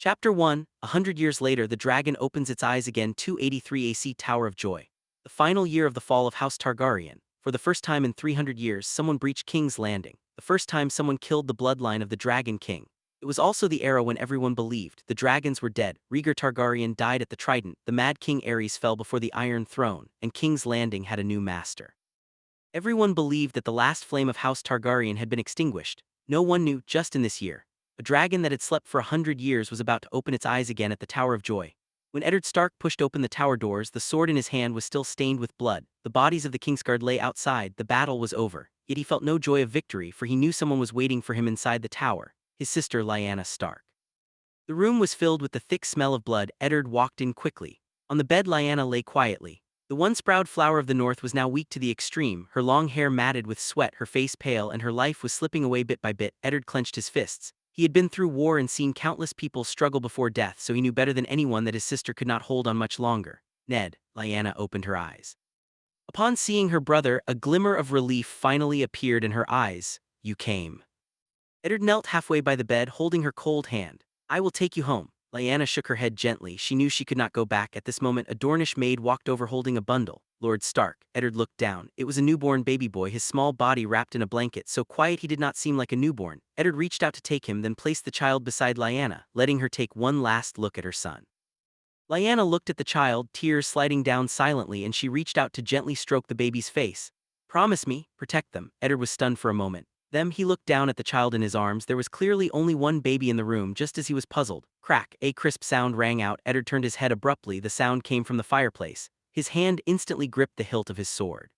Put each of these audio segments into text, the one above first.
Chapter 1, 100 years later the dragon opens its eyes again. 283 AC Tower of Joy. The final year of the fall of House Targaryen. For the first time in 300 years someone breached King's Landing. The first time someone killed the bloodline of the Dragon King. It was also the era when everyone believed the dragons were dead. Rhaegar Targaryen died at the Trident, the Mad King Aerys fell before the Iron Throne, and King's Landing had a new master. Everyone believed that the last flame of House Targaryen had been extinguished. No one knew, just in this year, a dragon that had slept for 100 years was about to open its eyes again at the Tower of Joy. When Eddard Stark pushed open the tower doors, the sword in his hand was still stained with blood. The bodies of the Kingsguard lay outside. The battle was over, yet he felt no joy of victory, for he knew someone was waiting for him inside the tower, his sister Lyanna Stark. The room was filled with the thick smell of blood. Eddard walked in quickly. On the bed Lyanna lay quietly. The once-proud flower of the north was now weak to the extreme, her long hair matted with sweat, her face pale, and her life was slipping away bit by bit. Eddard clenched his fists. He had been through war and seen countless people struggle before death, so he knew better than anyone that his sister could not hold on much longer. Ned, Lyanna opened her eyes. Upon seeing her brother, a glimmer of relief finally appeared in her eyes. You came. Eddard knelt halfway by the bed, holding her cold hand. I will take you home. Lyanna shook her head gently. She knew she could not go back. At this moment a Dornish maid walked over holding a bundle. Lord Stark. Eddard looked down. It was a newborn baby boy, his small body wrapped in a blanket, so quiet he did not seem like a newborn. Eddard reached out to take him, then placed the child beside Lyanna, letting her take one last look at her son. Lyanna looked at the child, tears sliding down silently, and she reached out to gently stroke the baby's face. Promise me, protect them. Eddard was stunned for a moment. Then he looked down at the child in his arms. There was clearly only one baby in the room. Just as he was puzzled, crack, a crisp sound rang out. Eddard turned his head abruptly. The sound came from the fireplace. His hand instantly gripped the hilt of his sword.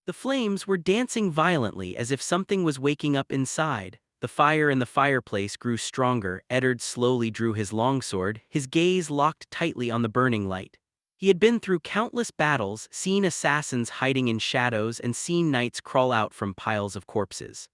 The flames were dancing violently as if something was waking up inside. The fire in the fireplace grew stronger. Eddard slowly drew his longsword, his gaze locked tightly on the burning light. He had been through countless battles, seen assassins hiding in shadows, and seen knights crawl out from piles of corpses.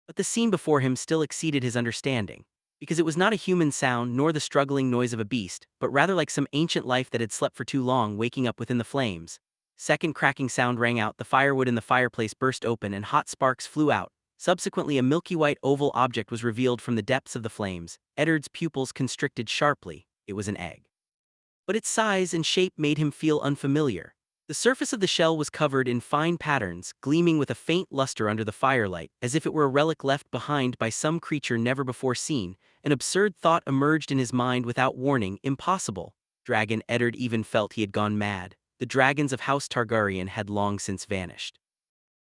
But the scene before him still exceeded his understanding, because it was not a human sound nor the struggling noise of a beast, but rather like some ancient life that had slept for too long, waking up within the flames. Second cracking sound rang out. The firewood in the fireplace burst open and hot sparks flew out. Subsequently a milky white oval object was revealed from the depths of the flames. Eddard's pupils constricted sharply. It was an egg. But its size and shape made him feel unfamiliar. The surface of the shell was covered in fine patterns, gleaming with a faint luster under the firelight, as if it were a relic left behind by some creature never before seen. An absurd thought emerged in his mind without warning. Impossible. Dragon. Eddard even felt he had gone mad. The dragons of House Targaryen had long since vanished.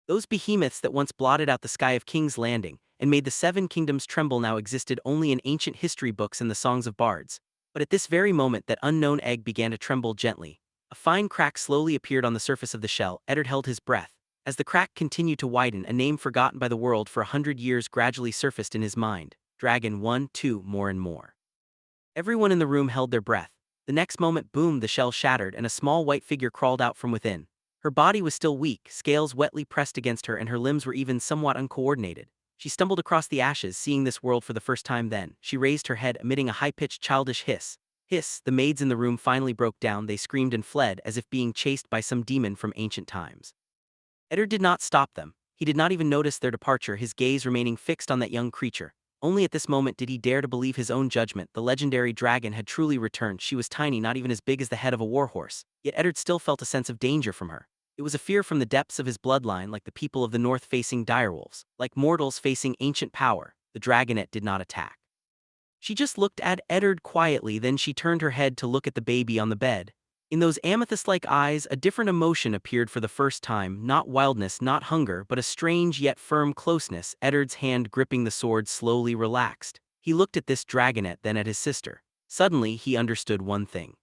Those behemoths that once blotted out the sky of King's Landing and made the Seven Kingdoms tremble now existed only in ancient history books and the songs of bards. But at this very moment that unknown egg began to tremble gently. A fine crack slowly appeared on the surface of the shell. Eddard held his breath. As the crack continued to widen, a name forgotten by the world for 100 years gradually surfaced in his mind. Dragon 1, 2, more and more. Everyone in the room held their breath. The next moment, boom, the shell shattered and a small white figure crawled out from within. Her body was still weak, scales wetly pressed against her, and her limbs were even somewhat uncoordinated. She stumbled across the ashes, seeing this world for the first time. Then she raised her head, emitting a high-pitched childish hiss. Hiss. The maids in the room finally broke down. They screamed and fled as if being chased by some demon from ancient times. Eddard did not stop them. He did not even notice their departure, his gaze remaining fixed on that young creature. Only at this moment did he dare to believe his own judgment. The legendary dragon had truly returned. She was tiny, not even as big as the head of a warhorse. Yet Eddard still felt a sense of danger from her. It was a fear from the depths of his bloodline, like the people of the north facing direwolves, like mortals facing ancient power. The dragonette did not attack. She just looked at Eddard quietly, then she turned her head to look at the baby on the bed. In those amethyst-like eyes, a different emotion appeared for the first time, not wildness, not hunger, but a strange yet firm closeness. Eddard's hand gripping the sword slowly relaxed. He looked at this dragonette, then at his sister. Suddenly, he understood one thing.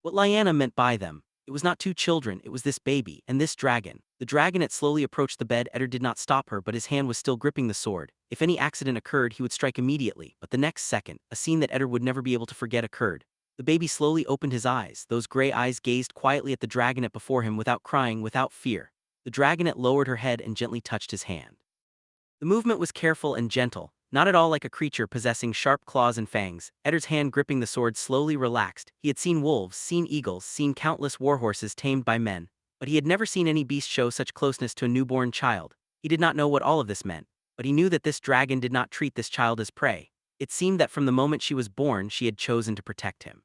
What Lyanna meant by them. It was not two children, it was this baby, and this dragon. The dragonette slowly approached the bed. Eddard did not stop her, but his hand was still gripping the sword. If any accident occurred, he would strike immediately. But the next second, a scene that Eddard would never be able to forget occurred. The baby slowly opened his eyes. Those gray eyes gazed quietly at the dragonette before him without crying, without fear. The dragonette lowered her head and gently touched his hand. The movement was careful and gentle, not at all like a creature possessing sharp claws and fangs. Eddard's hand gripping the sword slowly relaxed. He had seen wolves, seen eagles, seen countless warhorses tamed by men, but he had never seen any beast show such closeness to a newborn child. He did not know what all of this meant, but he knew that this dragon did not treat this child as prey. It seemed that from the moment she was born she had chosen to protect him.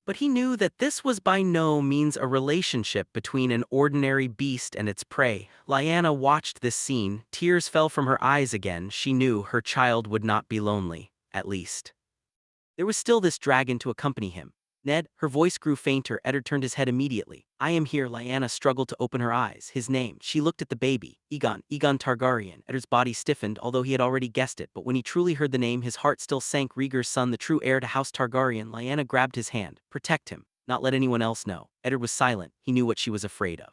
But he knew that this was by no means a relationship between an ordinary beast and its prey. Lyanna watched this scene, tears fell from her eyes again. She knew her child would not be lonely, at least. There was still this dragon to accompany him. Ned, her voice grew fainter. Eddard turned his head immediately. I am here. Lyanna struggled to open her eyes. His name. She looked at the baby. Egon Targaryen. Eddard's body stiffened, although he had already guessed it, but when he truly heard the name his heart still sank. Rhaegar's son, the true heir to House Targaryen. Lyanna grabbed his hand. Protect him. Not let anyone else know. Eddard was silent. He knew what she was afraid of.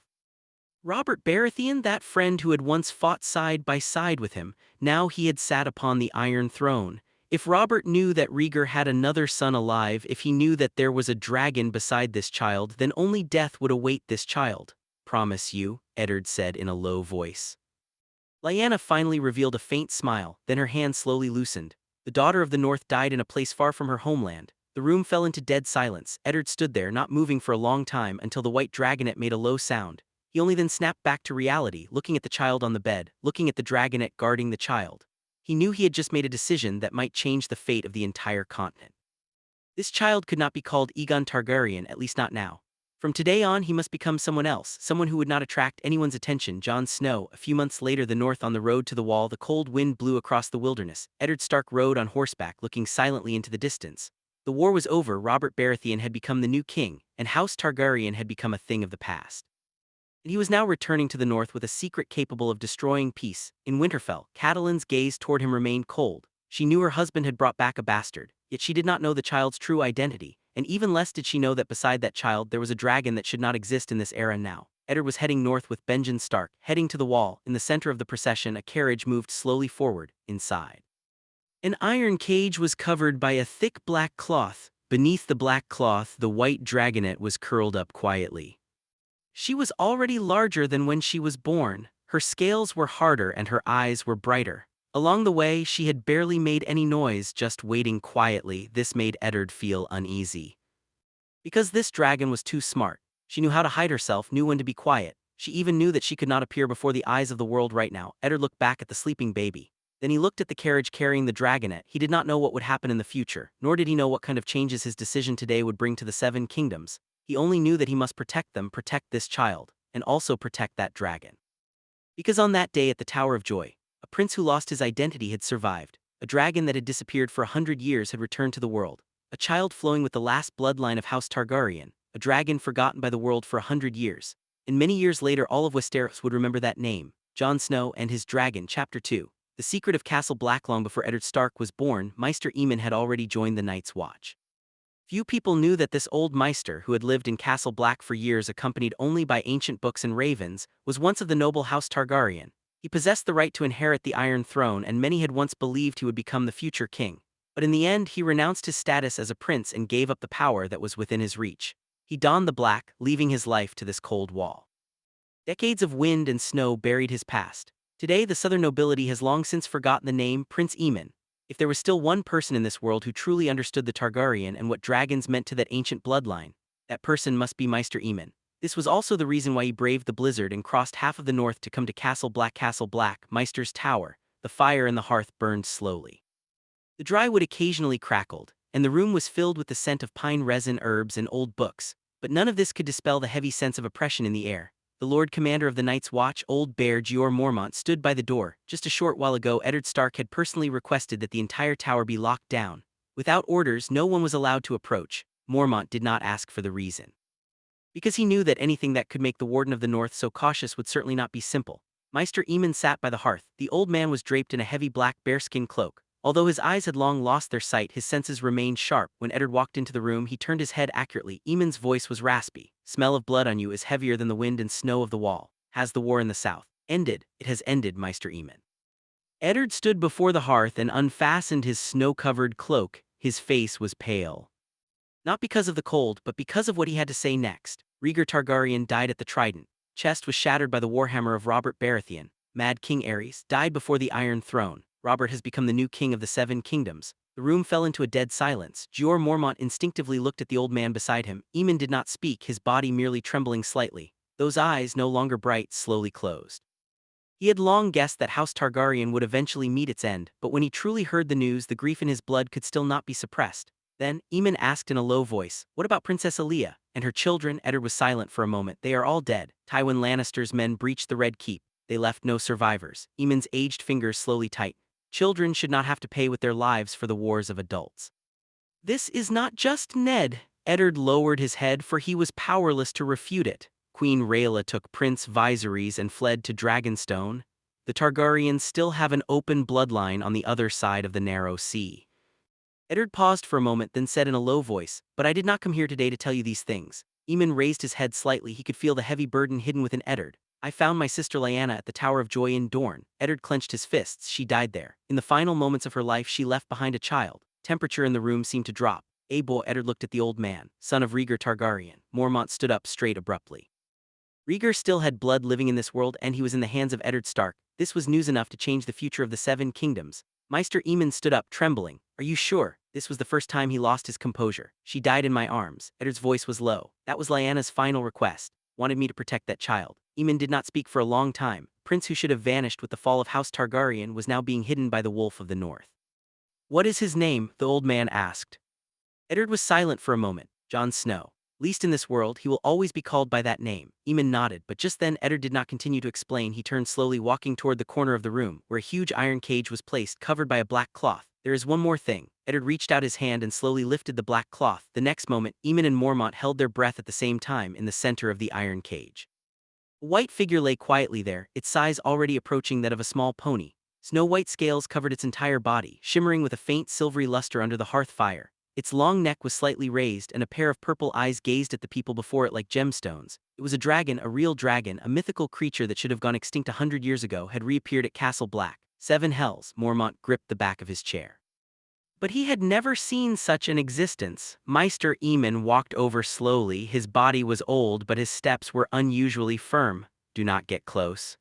Robert Baratheon, that friend who had once fought side by side with him, now he had sat upon the Iron Throne. If Robert knew that Rhaegar had another son alive, if he knew that there was a dragon beside this child, then only death would await this child. Promise you, Eddard said in a low voice. Lyanna finally revealed a faint smile, then her hand slowly loosened. The daughter of the North died in a place far from her homeland. The room fell into dead silence. Eddard stood there, not moving for a long time, until the white dragonet made a low sound. He only then snapped back to reality, looking at the child on the bed, looking at the dragonet guarding the child. He knew he had just made a decision that might change the fate of the entire continent. This child could not be called Aegon Targaryen, at least not now. From today on he must become someone else, someone who would not attract anyone's attention. Jon Snow. A few months later, the North. On the road to the Wall, the cold wind blew across the wilderness. Eddard Stark rode on horseback, looking silently into the distance. The war was over. Robert Baratheon had become the new king, and House Targaryen had become a thing of the past. And he was now returning to the North with a secret capable of destroying peace. In Winterfell, Catelyn's gaze toward him remained cold. She knew her husband had brought back a bastard, yet she did not know the child's true identity, and even less did she know that beside that child there was a dragon that should not exist in this era now. Eddard was heading north with Benjen Stark, heading to the Wall. In the center of the procession, a carriage moved slowly forward. Inside, an iron cage was covered by a thick black cloth. Beneath the black cloth, the white dragonet was curled up quietly. She was already larger than when she was born. Her scales were harder and her eyes were brighter. Along the way, she had barely made any noise, just waiting quietly. This made Eddard feel uneasy. Because this dragon was too smart. She knew how to hide herself, knew when to be quiet. She even knew that she could not appear before the eyes of the world right now. Eddard looked back at the sleeping baby. Then he looked at the carriage carrying the dragonet. He did not know what would happen in the future, nor did he know what kind of changes his decision today would bring to the Seven Kingdoms. He only knew that he must protect them, protect this child, and also protect that dragon. Because on that day at the Tower of Joy, a prince who lost his identity had survived. A dragon that had disappeared for 100 years had returned to the world. A child flowing with the last bloodline of House Targaryen, a dragon forgotten by the world for 100 years. And many years later all of Westeros would remember that name, Jon Snow and his dragon. Chapter 2. The secret of Castle Black. Long before Eddard Stark was born, Maester Aemon had already joined the Night's Watch. Few people knew that this old Maester, who had lived in Castle Black for years accompanied only by ancient books and ravens, was once of the noble House Targaryen. He possessed the right to inherit the Iron Throne, and many had once believed he would become the future king. But in the end he renounced his status as a prince and gave up the power that was within his reach. He donned the black, leaving his life to this cold wall. Decades of wind and snow buried his past. Today the southern nobility has long since forgotten the name Prince Aemon. If there was still one person in this world who truly understood the Targaryen and what dragons meant to that ancient bloodline, that person must be Maester Aemon. This was also the reason why he braved the blizzard and crossed half of the north to come to Castle Black. Castle Black, Maester's tower. The fire in the hearth burned slowly. The dry wood occasionally crackled, and the room was filled with the scent of pine resin, herbs, and old books, but none of this could dispel the heavy sense of oppression in the air. The Lord Commander of the Night's Watch, Old Bear Jeor Mormont, stood by the door. Just a short while ago Eddard Stark had personally requested that the entire tower be locked down. Without orders, no one was allowed to approach. Mormont did not ask for the reason, because he knew that anything that could make the Warden of the North so cautious would certainly not be simple. Maester Aemon sat by the hearth. The old man was draped in a heavy black bearskin cloak. Although his eyes had long lost their sight, his senses remained sharp. When Eddard walked into the room, he turned his head accurately. Aemon's voice was raspy. Smell of blood on you is heavier than the wind and snow of the wall. Has the war in the south ended? It has ended, Maester Aemon. Eddard stood before the hearth and unfastened his snow-covered cloak. His face was pale. Not because of the cold, but because of what he had to say next. Rhaegar Targaryen died at the Trident. Chest was shattered by the warhammer of Robert Baratheon. Mad King Aerys died before the Iron Throne. Robert has become the new king of the Seven Kingdoms. The room fell into a dead silence. Jeor Mormont instinctively looked at the old man beside him. Aemon did not speak, his body merely trembling slightly. Those eyes, no longer bright, slowly closed. He had long guessed that House Targaryen would eventually meet its end, but when he truly heard the news, the grief in his blood could still not be suppressed. Then, Aemon asked in a low voice, "What about Princess Aelia and her children?" Eddard was silent for a moment. "They are all dead. Tywin Lannister's men breached the Red Keep. They left no survivors." Aemon's aged fingers slowly tightened. "Children should not have to pay with their lives for the wars of adults." "This is not just Ned." Eddard lowered his head, for he was powerless to refute it. "Queen Rhaella took Prince Viserys and fled to Dragonstone. The Targaryens still have an open bloodline on the other side of the narrow sea." Eddard paused for a moment, then said in a low voice, "But I did not come here today to tell you these things." Aemon raised his head slightly. He could feel the heavy burden hidden within Eddard. "I found my sister Lyanna at the Tower of Joy in Dorne." Eddard clenched his fists. "She died there. In the final moments of her life, she left behind a child." Temperature in the room seemed to drop. "Boy," Eddard looked at the old man, son of Rhaegar Targaryen. Mormont stood up straight abruptly. Rhaegar still had blood living in this world, and he was in the hands of Eddard Stark. This was news enough to change the future of the Seven Kingdoms. Maester Aemon stood up, trembling. "Are you sure?" This was the first time he lost his composure. "She died in my arms." Eddard's voice was low. "That was Lyanna's final request. Wanted me to protect that child." Aemon did not speak for a long time. Prince who should have vanished with the fall of House Targaryen was now being hidden by the Wolf of the North. "What is his name?" the old man asked. Eddard was silent for a moment. "Jon Snow. Least in this world, he will always be called by that name." Aemon nodded, but just then Eddard did not continue to explain. He turned slowly, walking toward the corner of the room, where a huge iron cage was placed, covered by a black cloth. "There is one more thing." Eddard reached out his hand and slowly lifted the black cloth. The next moment, Aemon and Mormont held their breath at the same time in the center of the iron cage. A white figure lay quietly there, its size already approaching that of a small pony. Snow-white scales covered its entire body, shimmering with a faint silvery luster under the hearth fire. Its long neck was slightly raised, and a pair of purple eyes gazed at the people before it like gemstones. It was a dragon, a real dragon, a mythical creature that should have gone extinct 100 years ago, had reappeared at Castle Black. Seven hells. Mormont gripped the back of his chair. But he had never seen such an existence. Maester Aemon walked over slowly. His body was old, but his steps were unusually firm. "Do not get close,"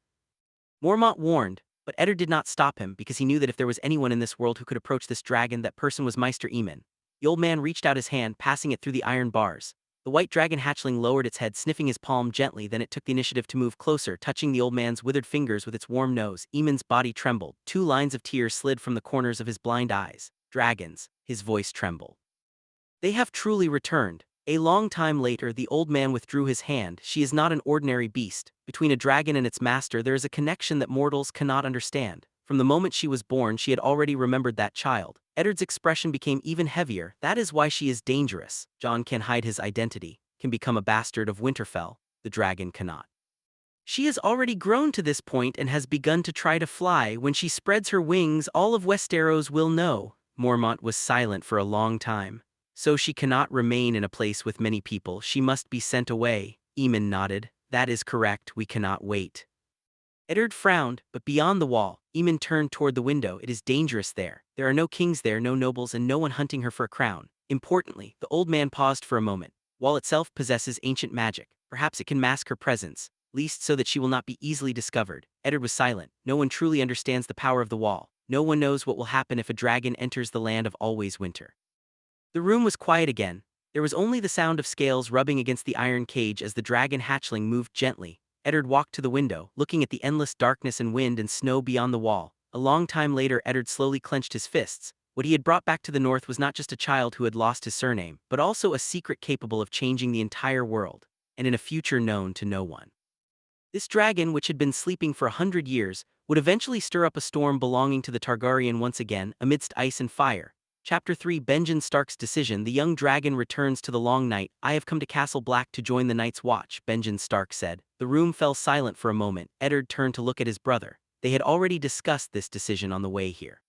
Mormont warned, but Eddard did not stop him, because he knew that if there was anyone in this world who could approach this dragon, that person was Maester Aemon. The old man reached out his hand, passing it through the iron bars. The white dragon hatchling lowered its head, sniffing his palm gently. Then it took the initiative to move closer, touching the old man's withered fingers with its warm nose. Aemon's body trembled. 2 lines of tears slid from the corners of his blind eyes. "Dragons," his voice trembled. "They have truly returned." A long time later, the old man withdrew his hand. "She is not an ordinary beast. Between a dragon and its master, there is a connection that mortals cannot understand. From the moment she was born, she had already remembered that child." Eddard's expression became even heavier. "That is why she is dangerous. Jon can hide his identity, can become a bastard of Winterfell. The dragon cannot. She has already grown to this point and has begun to try to fly. When she spreads her wings, all of Westeros will know." Mormont was silent for a long time. "So she cannot remain in a place with many people. She must be sent away." Aemon nodded. "That is correct. We cannot wait." Eddard frowned, but beyond the wall, Aemon turned toward the window. "It is dangerous there. There are no kings there, no nobles, and no one hunting her for a crown. Importantly," the old man paused for a moment, "wall itself possesses ancient magic. Perhaps it can mask her presence, least so that she will not be easily discovered." Eddard was silent. No one truly understands the power of the wall. No one knows what will happen if a dragon enters the land of always winter. The room was quiet again. There was only the sound of scales rubbing against the iron cage as the dragon hatchling moved gently. Eddard walked to the window, looking at the endless darkness and wind and snow beyond the wall. A long time later, Eddard slowly clenched his fists. What he had brought back to the north was not just a child who had lost his surname, but also a secret capable of changing the entire world, and in a future known to no one. This dragon, which had been sleeping for 100 years, would eventually stir up a storm belonging to the Targaryen once again, amidst ice and fire. Chapter 3: Benjen Stark's decision. The young dragon returns to the long night. "I have come to Castle Black to join the Night's Watch," Benjen Stark said. The room fell silent for a moment. Eddard turned to look at his brother. They had already discussed this decision on the way here.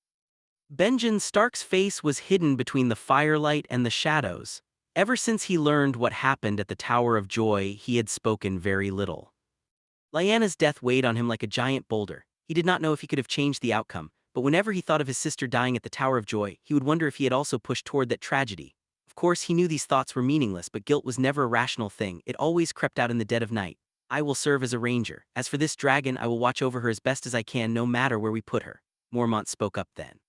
Benjen Stark's face was hidden between the firelight and the shadows. Ever since he learned what happened at the Tower of Joy, he had spoken very little. Lyanna's death weighed on him like a giant boulder. He did not know if he could have changed the outcome, but whenever he thought of his sister dying at the Tower of Joy, he would wonder if he had also pushed toward that tragedy. Of course, he knew these thoughts were meaningless, but guilt was never a rational thing. It always crept out in the dead of night. "I will serve as a ranger. As for this dragon, I will watch over her as best as I can, no matter where we put her." Mormont spoke up then.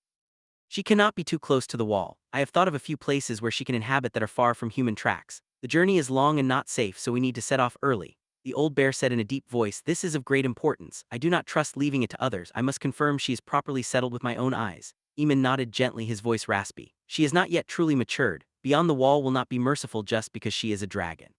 "She cannot be too close to the wall. I have thought of a few places where she can inhabit that are far from human tracks. The journey is long and not safe, so we need to set off early." The old bear said in a deep voice, "This is of great importance. I do not trust leaving it to others. I must confirm she is properly settled with my own eyes." Eamon nodded gently, his voice raspy. "She is not yet truly matured. Beyond the wall will not be merciful just because she is a dragon."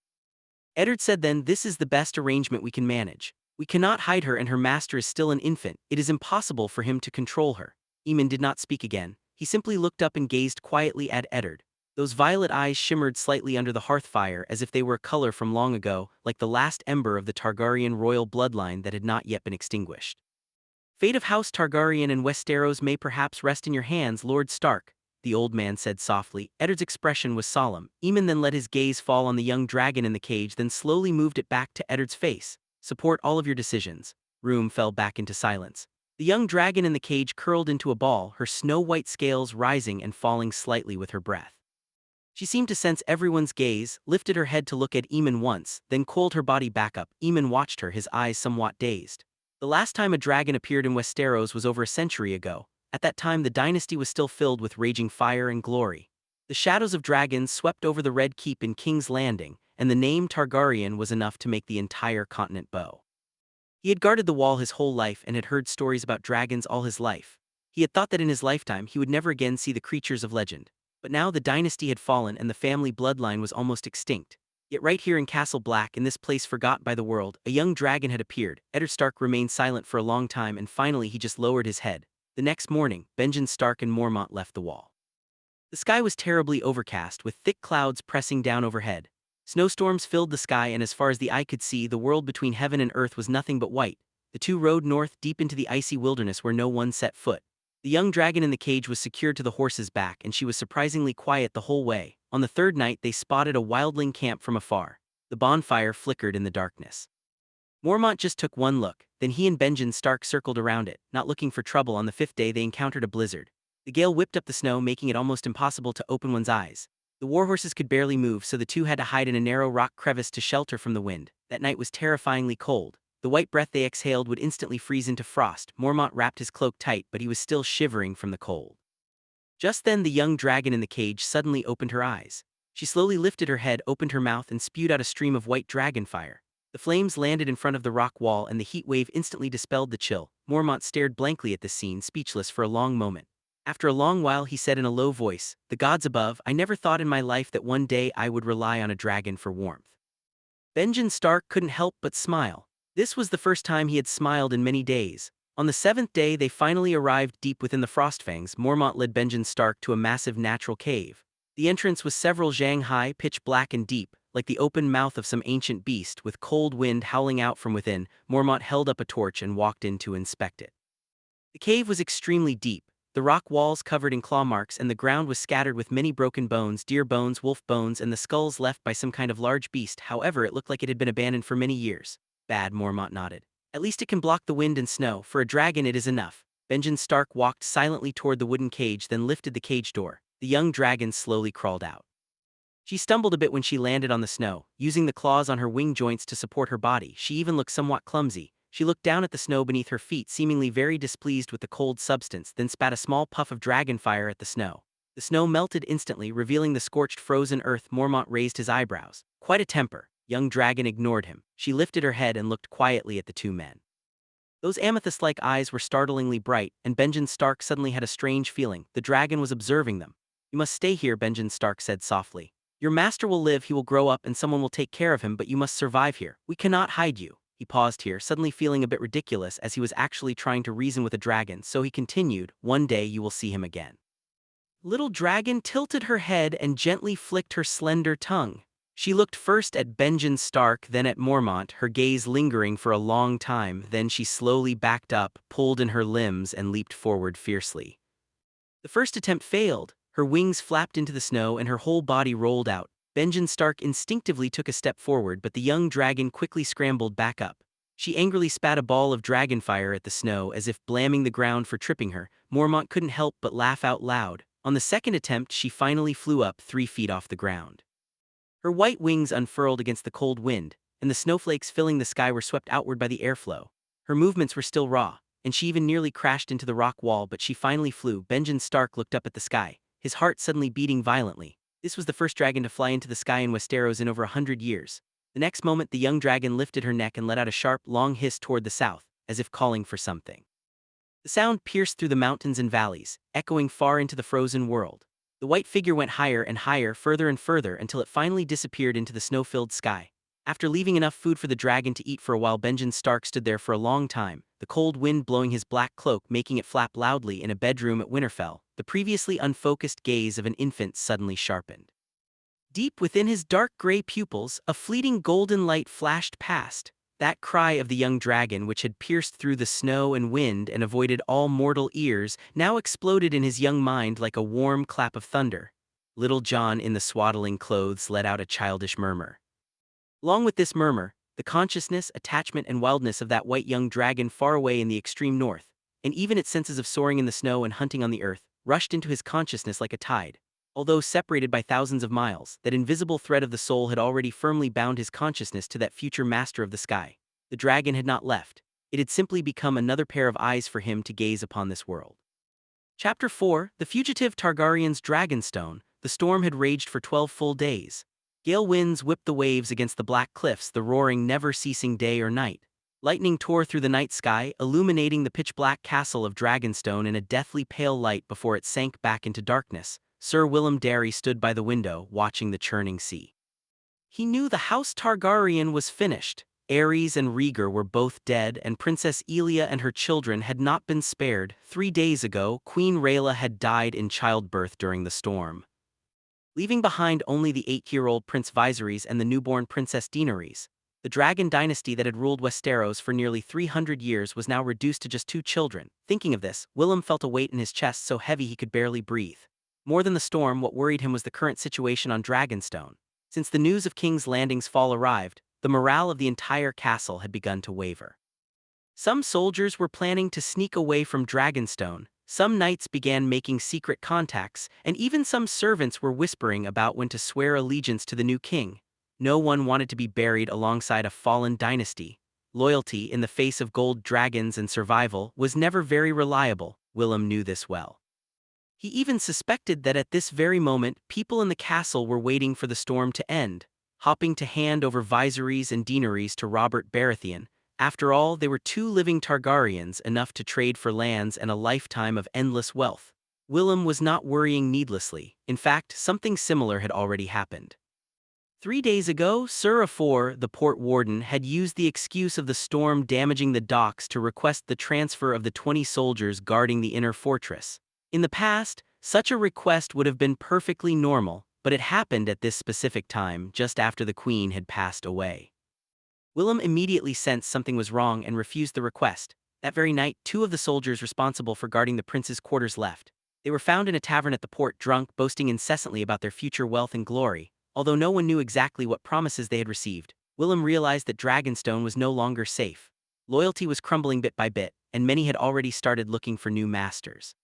Eddard said then, "This is the best arrangement we can manage. We cannot hide her and her master is still an infant. It is impossible for him to control her." Eamon did not speak again. He simply looked up and gazed quietly at Eddard. Those violet eyes shimmered slightly under the hearth fire as if they were a color from long ago, like the last ember of the Targaryen royal bloodline that had not yet been extinguished. "Fate of House Targaryen and Westeros may perhaps rest in your hands, Lord Stark," the old man said softly. Eddard's expression was solemn. Eamon then let his gaze fall on the young dragon in the cage, then slowly moved it back to Eddard's face. "Support all of your decisions." Room fell back into silence. The young dragon in the cage curled into a ball, her snow-white scales rising and falling slightly with her breath. She seemed to sense everyone's gaze, lifted her head to look at Eamon once, then coiled her body back up. Eamon watched her, his eyes somewhat dazed. The last time a dragon appeared in Westeros was over a century ago. At that time the dynasty was still filled with raging fire and glory. The shadows of dragons swept over the Red Keep in King's Landing, and the name Targaryen was enough to make the entire continent bow. He had guarded the wall his whole life and had heard stories about dragons all his life. He had thought that in his lifetime he would never again see the creatures of legend. But now the dynasty had fallen and the family bloodline was almost extinct. Yet right here in Castle Black, in this place forgot by the world, a young dragon had appeared. Eddard Stark remained silent for a long time and finally he just lowered his head. The next morning, Benjen Stark and Mormont left the wall. The sky was terribly overcast, with thick clouds pressing down overhead. Snowstorms filled the sky and as far as the eye could see, the world between heaven and earth was nothing but white. The two rode north deep into the icy wilderness where no one set foot. The young dragon in the cage was secured to the horse's back and she was surprisingly quiet the whole way. On the third night they spotted a wildling camp from afar. The bonfire flickered in the darkness. Mormont just took one look, then he and Benjen Stark circled around it, not looking for trouble. On the fifth day they encountered a blizzard. The gale whipped up the snow, making it almost impossible to open one's eyes. The warhorses could barely move, so the two had to hide in a narrow rock crevice to shelter from the wind. That night was terrifyingly cold. The white breath they exhaled would instantly freeze into frost. Mormont wrapped his cloak tight, but he was still shivering from the cold. Just then the young dragon in the cage suddenly opened her eyes. She slowly lifted her head, opened her mouth and spewed out a stream of white dragon fire. The flames landed in front of the rock wall and the heat wave instantly dispelled the chill. Mormont stared blankly at this scene, speechless for a long moment. After a long while he said in a low voice, "The gods above, I never thought in my life that one day I would rely on a dragon for warmth." Benjen Stark couldn't help but smile. This was the first time he had smiled in many days. On the seventh day they finally arrived deep within the Frostfangs. Mormont led Benjen Stark to a massive natural cave. The entrance was several zhang high, pitch black and deep, like the open mouth of some ancient beast, with cold wind howling out from within. Mormont held up a torch and walked in to inspect it. The cave was extremely deep, the rock walls covered in claw marks and the ground was scattered with many broken bones, deer bones, wolf bones and the skulls left by some kind of large beast. However, it looked like it had been abandoned for many years. "Bad," Mormont nodded. "At least it can block the wind and snow. For a dragon it is enough." Benjen Stark walked silently toward the wooden cage, then lifted the cage door. The young dragon slowly crawled out. She stumbled a bit when she landed on the snow, using the claws on her wing joints to support her body. She even looked somewhat clumsy. She looked down at the snow beneath her feet, seemingly very displeased with the cold substance, then spat a small puff of dragon fire at the snow. The snow melted instantly, revealing the scorched frozen earth. Mormont raised his eyebrows. "Quite a temper." Young dragon ignored him. She lifted her head and looked quietly at the two men. Those amethyst-like eyes were startlingly bright, and Benjen Stark suddenly had a strange feeling. The dragon was observing them. "You must stay here," Benjen Stark said softly. "Your master will live, he will grow up and someone will take care of him, but you must survive here. We cannot hide you." He paused here, suddenly feeling a bit ridiculous as he was actually trying to reason with a dragon, so he continued, "One day you will see him again." Little dragon tilted her head and gently flicked her slender tongue. She looked first at Benjen Stark, then at Mormont, her gaze lingering for a long time. Then she slowly backed up, pulled in her limbs, and leaped forward fiercely. The first attempt failed. Her wings flapped into the snow and her whole body rolled out. Benjen Stark instinctively took a step forward, but the young dragon quickly scrambled back up. She angrily spat a ball of dragon fire at the snow as if blaming the ground for tripping her. Mormont couldn't help but laugh out loud. On the second attempt she finally flew up 3 feet off the ground. Her white wings unfurled against the cold wind, and the snowflakes filling the sky were swept outward by the airflow. Her movements were still raw, and she even nearly crashed into the rock wall, but she finally flew. Benjen Stark looked up at the sky, his heart suddenly beating violently. This was the first dragon to fly into the sky in Westeros in over 100 years. The next moment the young dragon lifted her neck and let out a sharp, long hiss toward the south, as if calling for something. The sound pierced through the mountains and valleys, echoing far into the frozen world. The white figure went higher and higher, further and further, until it finally disappeared into the snow-filled sky. After leaving enough food for the dragon to eat for a while, Benjen Stark stood there for a long time, the cold wind blowing his black cloak, making it flap loudly in a bedroom at Winterfell. The previously unfocused gaze of an infant suddenly sharpened. Deep within his dark gray pupils, a fleeting golden light flashed past. That cry of the young dragon, which had pierced through the snow and wind and avoided all mortal ears, now exploded in his young mind like a warm clap of thunder. Little Jon in the swaddling clothes let out a childish murmur. Along with this murmur, the consciousness, attachment, and wildness of that white young dragon far away in the extreme north, and even its senses of soaring in the snow and hunting on the earth, rushed into his consciousness like a tide. Although separated by thousands of miles, that invisible thread of the soul had already firmly bound his consciousness to that future master of the sky. The dragon had not left. It had simply become another pair of eyes for him to gaze upon this world. Chapter 4: The Fugitive Targaryen's Dragonstone. The storm had raged for 12 full days. Gale winds whipped the waves against the black cliffs, the roaring never-ceasing day or night. Lightning tore through the night sky, illuminating the pitch-black castle of Dragonstone in a deathly pale light before it sank back into darkness. Sir Willem Darry stood by the window, watching the churning sea. He knew the House Targaryen was finished. Aerys and Rhaegar were both dead, and Princess Elia and her children had not been spared. 3 days ago, Queen Rhaella had died in childbirth during the storm, leaving behind only the 8-year-old Prince Viserys and the newborn Princess Daenerys. The dragon dynasty that had ruled Westeros for nearly 300 years was now reduced to just 2 children. Thinking of this, Willem felt a weight in his chest so heavy he could barely breathe. More than the storm, what worried him was the current situation on Dragonstone. Since the news of King's Landing's fall arrived, the morale of the entire castle had begun to waver. Some soldiers were planning to sneak away from Dragonstone, some knights began making secret contacts, and even some servants were whispering about when to swear allegiance to the new king. No one wanted to be buried alongside a fallen dynasty. Loyalty in the face of gold dragons and survival was never very reliable. Willem knew this well. He even suspected that at this very moment, people in the castle were waiting for the storm to end, hopping to hand over Viserys and Daenerys to Robert Baratheon. After all, they were 2 living Targaryens, enough to trade for lands and a lifetime of endless wealth. Willem was not worrying needlessly. In fact, something similar had already happened. 3 days ago, Sir Afor, the port warden, had used the excuse of the storm damaging the docks to request the transfer of the 20 soldiers guarding the inner fortress. In the past, such a request would have been perfectly normal, but it happened at this specific time, just after the queen had passed away. Willem immediately sensed something was wrong and refused the request. That very night, 2 of the soldiers responsible for guarding the prince's quarters left. They were found in a tavern at the port, drunk, boasting incessantly about their future wealth and glory. Although no one knew exactly what promises they had received, Willem realized that Dragonstone was no longer safe. Loyalty was crumbling bit by bit, and many had already started looking for new masters.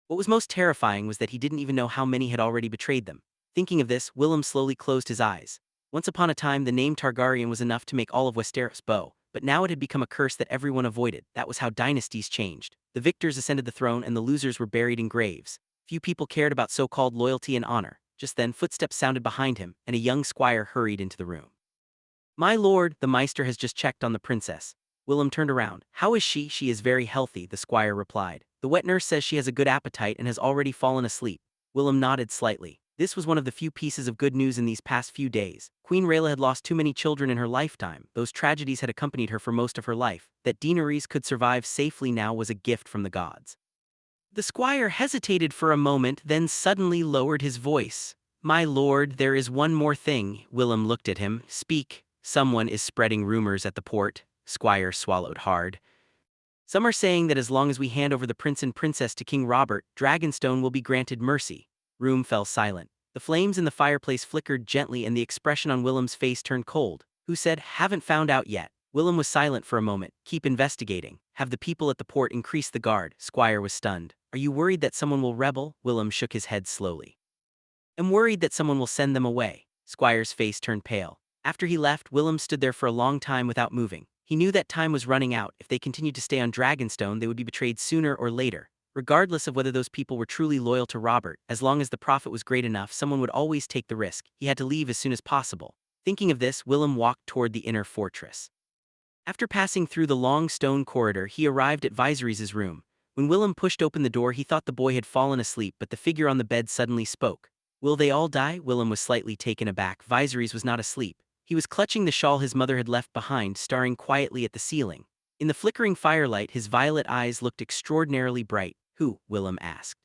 What was most terrifying was that he didn't even know how many had already betrayed them. Thinking of this, Willem slowly closed his eyes. Once upon a time, the name Targaryen was enough to make all of Westeros bow, but now it had become a curse that everyone avoided. That was how dynasties changed. The victors ascended the throne and the losers were buried in graves. Few people cared about so-called loyalty and honor. Just then, footsteps sounded behind him, and a young squire hurried into the room. "My lord, the Maester has just checked on the princess." Willem turned around. "How is she?" "She is very healthy," the squire replied. "The wet nurse says she has a good appetite and has already fallen asleep." Willem nodded slightly. This was one of the few pieces of good news in these past few days. Queen Rhaella had lost too many children in her lifetime. Those tragedies had accompanied her for most of her life. That Daenerys could survive safely now was a gift from the gods. The squire hesitated for a moment, then suddenly lowered his voice. "My lord, there is one more thing." Willem looked at him. "Speak." "Someone is spreading rumors at the port." Squire swallowed hard. "Some are saying that as long as we hand over the prince and princess to King Robert, Dragonstone will be granted mercy." Room fell silent. The flames in the fireplace flickered gently and the expression on Willem's face turned cold. "Who said?" "Haven't found out yet." Willem was silent for a moment. "Keep investigating." "Have the people at the port increase the guard." Squire was stunned. "Are you worried that someone will rebel?" Willem shook his head slowly. "I'm worried that someone will send them away." Squire's face turned pale. After he left, Willem stood there for a long time without moving. He knew that time was running out. If they continued to stay on Dragonstone, they would be betrayed sooner or later. Regardless of whether those people were truly loyal to Robert, as long as the profit was great enough, someone would always take the risk. He had to leave as soon as possible. Thinking of this, Willem walked toward the inner fortress. After passing through the long stone corridor, he arrived at Viserys' room. When Willem pushed open the door, he thought the boy had fallen asleep, but the figure on the bed suddenly spoke. "Will they all die?" Willem was slightly taken aback. Viserys was not asleep. He was clutching the shawl his mother had left behind, staring quietly at the ceiling. In the flickering firelight, his violet eyes looked extraordinarily bright. "Who?" Willem asked.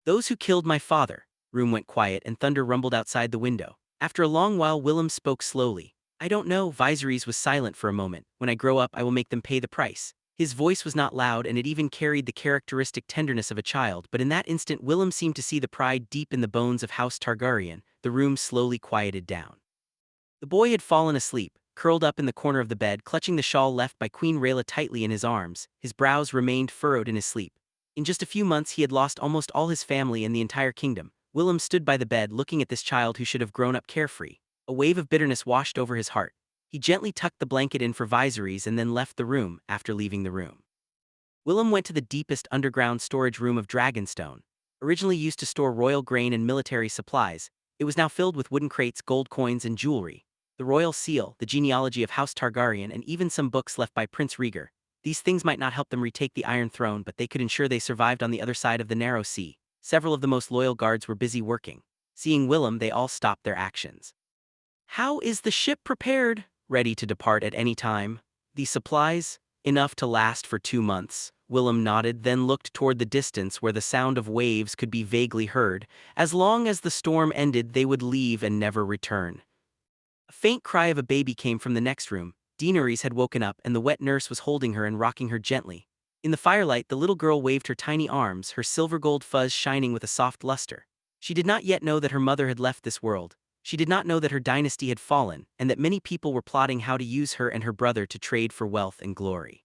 "Those who killed my father." Room went quiet and thunder rumbled outside the window. After a long while, Willem spoke slowly. "I don't know." Viserys was silent for a moment. "When I grow up, I will make them pay the price." His voice was not loud, and it even carried the characteristic tenderness of a child, but in that instant Willem seemed to see the pride deep in the bones of House Targaryen. The room slowly quieted down. The boy had fallen asleep, curled up in the corner of the bed, clutching the shawl left by Queen Rhaella tightly in his arms. His brows remained furrowed in his sleep. In just a few months he had lost almost all his family and the entire kingdom. Willem stood by the bed, looking at this child who should have grown up carefree. A wave of bitterness washed over his heart. He gently tucked the blanket in for Viserys and then left the room. After leaving the room, Willem went to the deepest underground storage room of Dragonstone. Originally used to store royal grain and military supplies, it was now filled with wooden crates, gold coins, and jewelry. The royal seal, the genealogy of House Targaryen, and even some books left by Prince Rhaegar. These things might not help them retake the Iron Throne, but they could ensure they survived on the other side of the narrow sea. Several of the most loyal guards were busy working. Seeing Willem, they all stopped their actions. "How is the ship prepared?" "Ready to depart at any time." "The supplies?" "Enough to last for 2 months." Willem nodded, then looked toward the distance where the sound of waves could be vaguely heard. As long as the storm ended, they would leave and never return. A faint cry of a baby came from the next room. Daenerys had woken up, and the wet nurse was holding her and rocking her gently. In the firelight, the little girl waved her tiny arms, her silver gold fuzz shining with a soft luster. She did not yet know that her mother had left this world. She did not know that her dynasty had fallen, and that many people were plotting how to use her and her brother to trade for wealth and glory.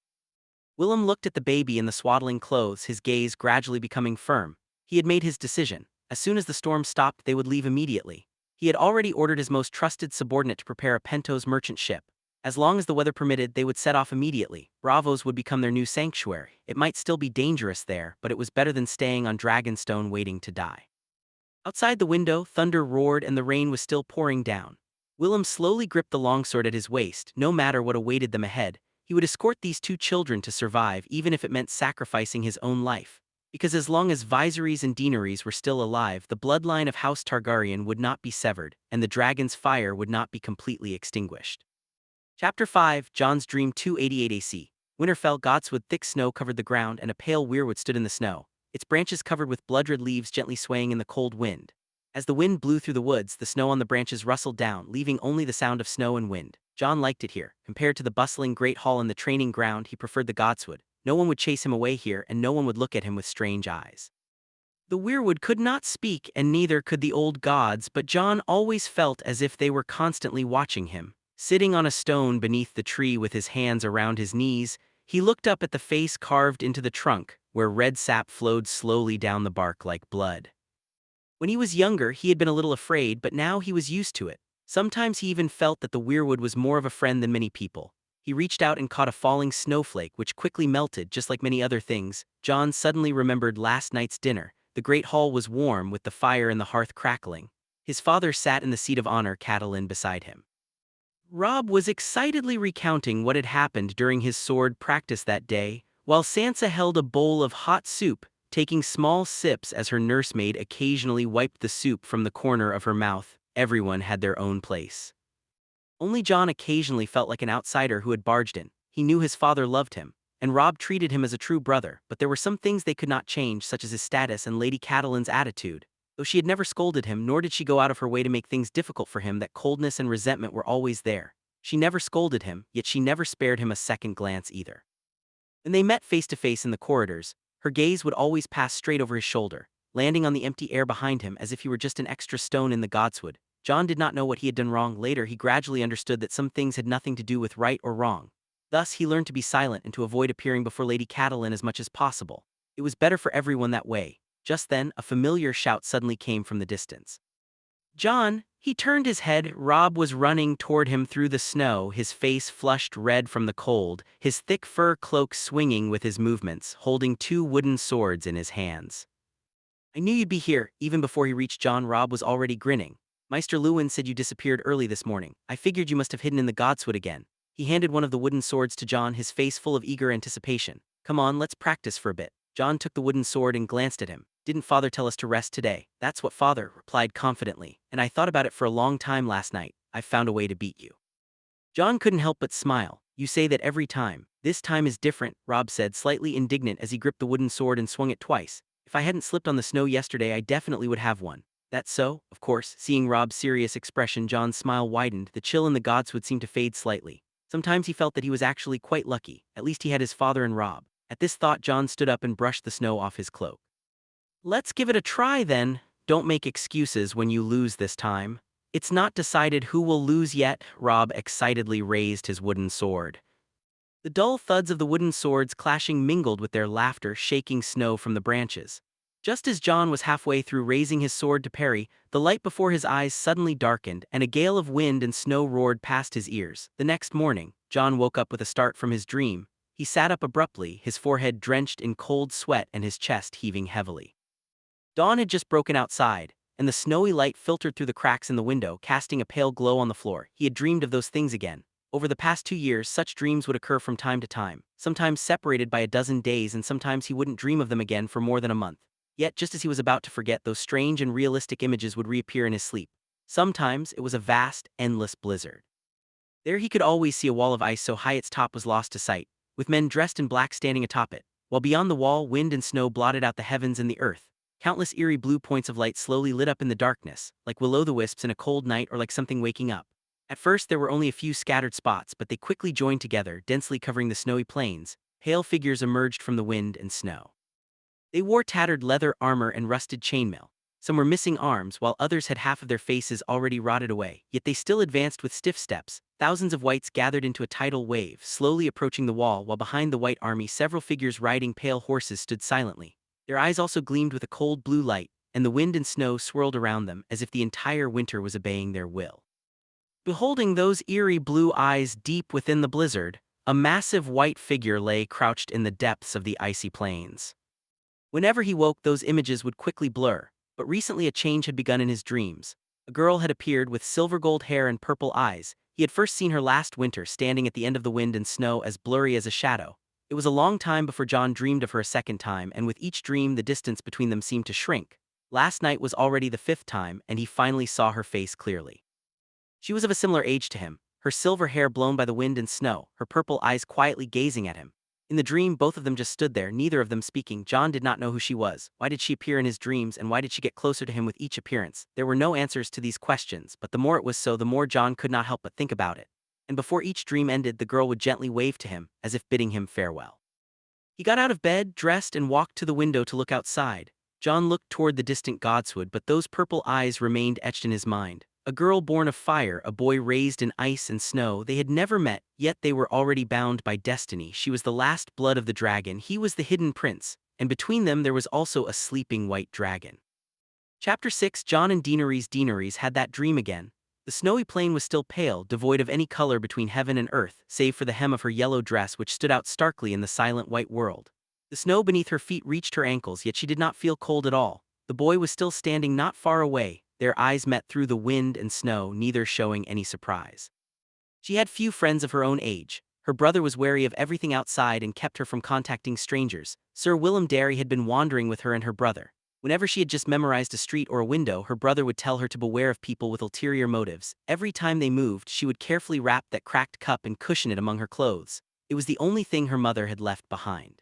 Willem looked at the baby in the swaddling clothes, his gaze gradually becoming firm. He had made his decision. As soon as the storm stopped, they would leave immediately. He had already ordered his most trusted subordinate to prepare a Pentos merchant ship. As long as the weather permitted, they would set off immediately. Braavos would become their new sanctuary. It might still be dangerous there, but it was better than staying on Dragonstone waiting to die. Outside the window, thunder roared and the rain was still pouring down. Willem slowly gripped the longsword at his waist. No matter what awaited them ahead, he would escort these 2 children to survive, even if it meant sacrificing his own life. Because as long as Viserys and Daenerys were still alive, the bloodline of House Targaryen would not be severed, and the dragon's fire would not be completely extinguished. Chapter 5, Jon's Dream. 288 AC. Winterfell. Godswood. Thick snow covered the ground, and a pale weirwood stood in the snow, its branches covered with blood-red leaves gently swaying in the cold wind. As the wind blew through the woods, the snow on the branches rustled down, leaving only the sound of snow and wind. Jon liked it here. Compared to the bustling great hall and the training ground, he preferred the Godswood. No one would chase him away here, and no one would look at him with strange eyes. The weirwood could not speak, and neither could the old gods, but Jon always felt as if they were constantly watching him. Sitting on a stone beneath the tree with his hands around his knees, he looked up at the face carved into the trunk, where red sap flowed slowly down the bark like blood. When he was younger, he had been a little afraid, but now he was used to it. Sometimes he even felt that the weirwood was more of a friend than many people. He reached out and caught a falling snowflake, which quickly melted, just like many other things. Jon suddenly remembered last night's dinner. The great hall was warm, with the fire in the hearth crackling. His father sat in the seat of honor, Catelyn beside him. Robb was excitedly recounting what had happened during his sword practice that day, while Sansa held a bowl of hot soup, taking small sips as her nursemaid occasionally wiped the soup from the corner of her mouth. Everyone had their own place. Only Jon occasionally felt like an outsider who had barged in. He knew his father loved him, and Robb treated him as a true brother, but there were some things they could not change, such as his status and Lady Catelyn's attitude. Though she had never scolded him, nor did she go out of her way to make things difficult for him, that coldness and resentment were always there. She never scolded him, yet she never spared him a second glance either. When they met face to face in the corridors, her gaze would always pass straight over his shoulder, landing on the empty air behind him as if he were just an extra stone in the Godswood. Jon did not know what he had done wrong. Later he gradually understood that some things had nothing to do with right or wrong. Thus he learned to be silent and to avoid appearing before Lady Catelyn as much as possible. It was better for everyone that way. Just then, a familiar shout suddenly came from the distance. "Jon!" He turned his head. Robb was running toward him through the snow, his face flushed red from the cold, his thick fur cloak swinging with his movements, holding 2 wooden swords in his hands. "I knew you'd be here." Even before he reached Jon, Robb was already grinning. Meister Lewin said you disappeared early this morning. I figured you must have hidden in the godswood again. He handed one of the wooden swords to Jon, his face full of eager anticipation. Come on, let's practice for a bit. Jon took the wooden sword and glanced at him. Didn't father tell us to rest today? That's what father replied confidently, and I thought about it for a long time last night. I've found a way to beat you. Jon couldn't help but smile. You say that every time. This time is different, Robb said, slightly indignant as he gripped the wooden sword and swung it twice. If I hadn't slipped on the snow yesterday, I definitely would have one. That's so, of course. Seeing Robb's serious expression, Jon's smile widened. The chill in the godswood seemed to fade slightly. Sometimes he felt that he was actually quite lucky. At least he had his father and Robb. At this thought, Jon stood up and brushed the snow off his cloak. Let's give it a try then. Don't make excuses when you lose this time. It's not decided who will lose yet. Robb excitedly raised his wooden sword. The dull thuds of the wooden swords clashing mingled with their laughter, shaking snow from the branches. Just as Jon was halfway through raising his sword to parry, the light before his eyes suddenly darkened, and a gale of wind and snow roared past his ears. The next morning, Jon woke up with a start from his dream. He sat up abruptly, his forehead drenched in cold sweat and his chest heaving heavily. Dawn had just broken outside, and the snowy light filtered through the cracks in the window, casting a pale glow on the floor. He had dreamed of those things again. Over the past 2 years, such dreams would occur from time to time, sometimes separated by a dozen days, and sometimes he wouldn't dream of them again for more than a month. Yet, just as he was about to forget, those strange and realistic images would reappear in his sleep. Sometimes it was a vast, endless blizzard. There he could always see a wall of ice so high its top was lost to sight, with men dressed in black standing atop it, while beyond the wall, wind and snow blotted out the heavens and the earth. Countless eerie blue points of light slowly lit up in the darkness, like will-o'-the-wisps in a cold night or like something waking up. At first there were only a few scattered spots, but they quickly joined together, densely covering the snowy plains. Pale figures emerged from the wind and snow. They wore tattered leather armor and rusted chainmail. Some were missing arms, while others had half of their faces already rotted away, yet they still advanced with stiff steps. Thousands of wights gathered into a tidal wave, slowly approaching the wall, while behind the white army several figures riding pale horses stood silently. Their eyes also gleamed with a cold blue light, and the wind and snow swirled around them as if the entire winter was obeying their will. Beholding those eerie blue eyes deep within the blizzard, a massive white figure lay crouched in the depths of the icy plains. Whenever he woke, those images would quickly blur, but recently a change had begun in his dreams. A girl had appeared with silver gold hair and purple eyes. He had first seen her last winter, standing at the end of the wind and snow, as blurry as a shadow. It was a long time before Jon dreamed of her a second time, and with each dream the distance between them seemed to shrink. Last night was already the 5th time, and he finally saw her face clearly. She was of a similar age to him, her silver hair blown by the wind and snow, her purple eyes quietly gazing at him. In the dream, both of them just stood there, neither of them speaking. Jon did not know who she was. Why did she appear in his dreams, and why did she get closer to him with each appearance? There were no answers to these questions, but the more it was so, the more Jon could not help but think about it. And before each dream ended, the girl would gently wave to him, as if bidding him farewell. He got out of bed, dressed, and walked to the window to look outside. Jon looked toward the distant godswood, but those purple eyes remained etched in his mind. A girl born of fire, a boy raised in ice and snow. They had never met, yet they were already bound by destiny. She was the last blood of the dragon, he was the hidden prince, and between them there was also a sleeping white dragon. Chapter 6. Jon and Daenerys had that dream again. The snowy plain was still pale, devoid of any color between heaven and earth, save for the hem of her yellow dress which stood out starkly in the silent white world. The snow beneath her feet reached her ankles, yet she did not feel cold at all. The boy was still standing not far away. Their eyes met through the wind and snow, neither showing any surprise. She had few friends of her own age. Her brother was wary of everything outside and kept her from contacting strangers. Sir Willem Darry had been wandering with her and her brother. Whenever she had just memorized a street or a window, her brother would tell her to beware of people with ulterior motives. Every time they moved, she would carefully wrap that cracked cup and cushion it among her clothes. It was the only thing her mother had left behind.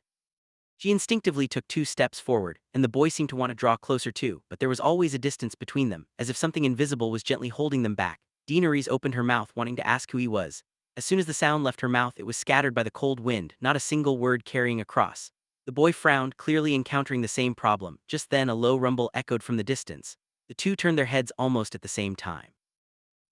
She instinctively took 2 steps forward, and the boy seemed to want to draw closer too, but there was always a distance between them, as if something invisible was gently holding them back. Daenerys opened her mouth, wanting to ask who he was. As soon as the sound left her mouth, it was scattered by the cold wind, not a single word carrying across. The boy frowned, clearly encountering the same problem. Just then a low rumble echoed from the distance. The two turned their heads almost at the same time.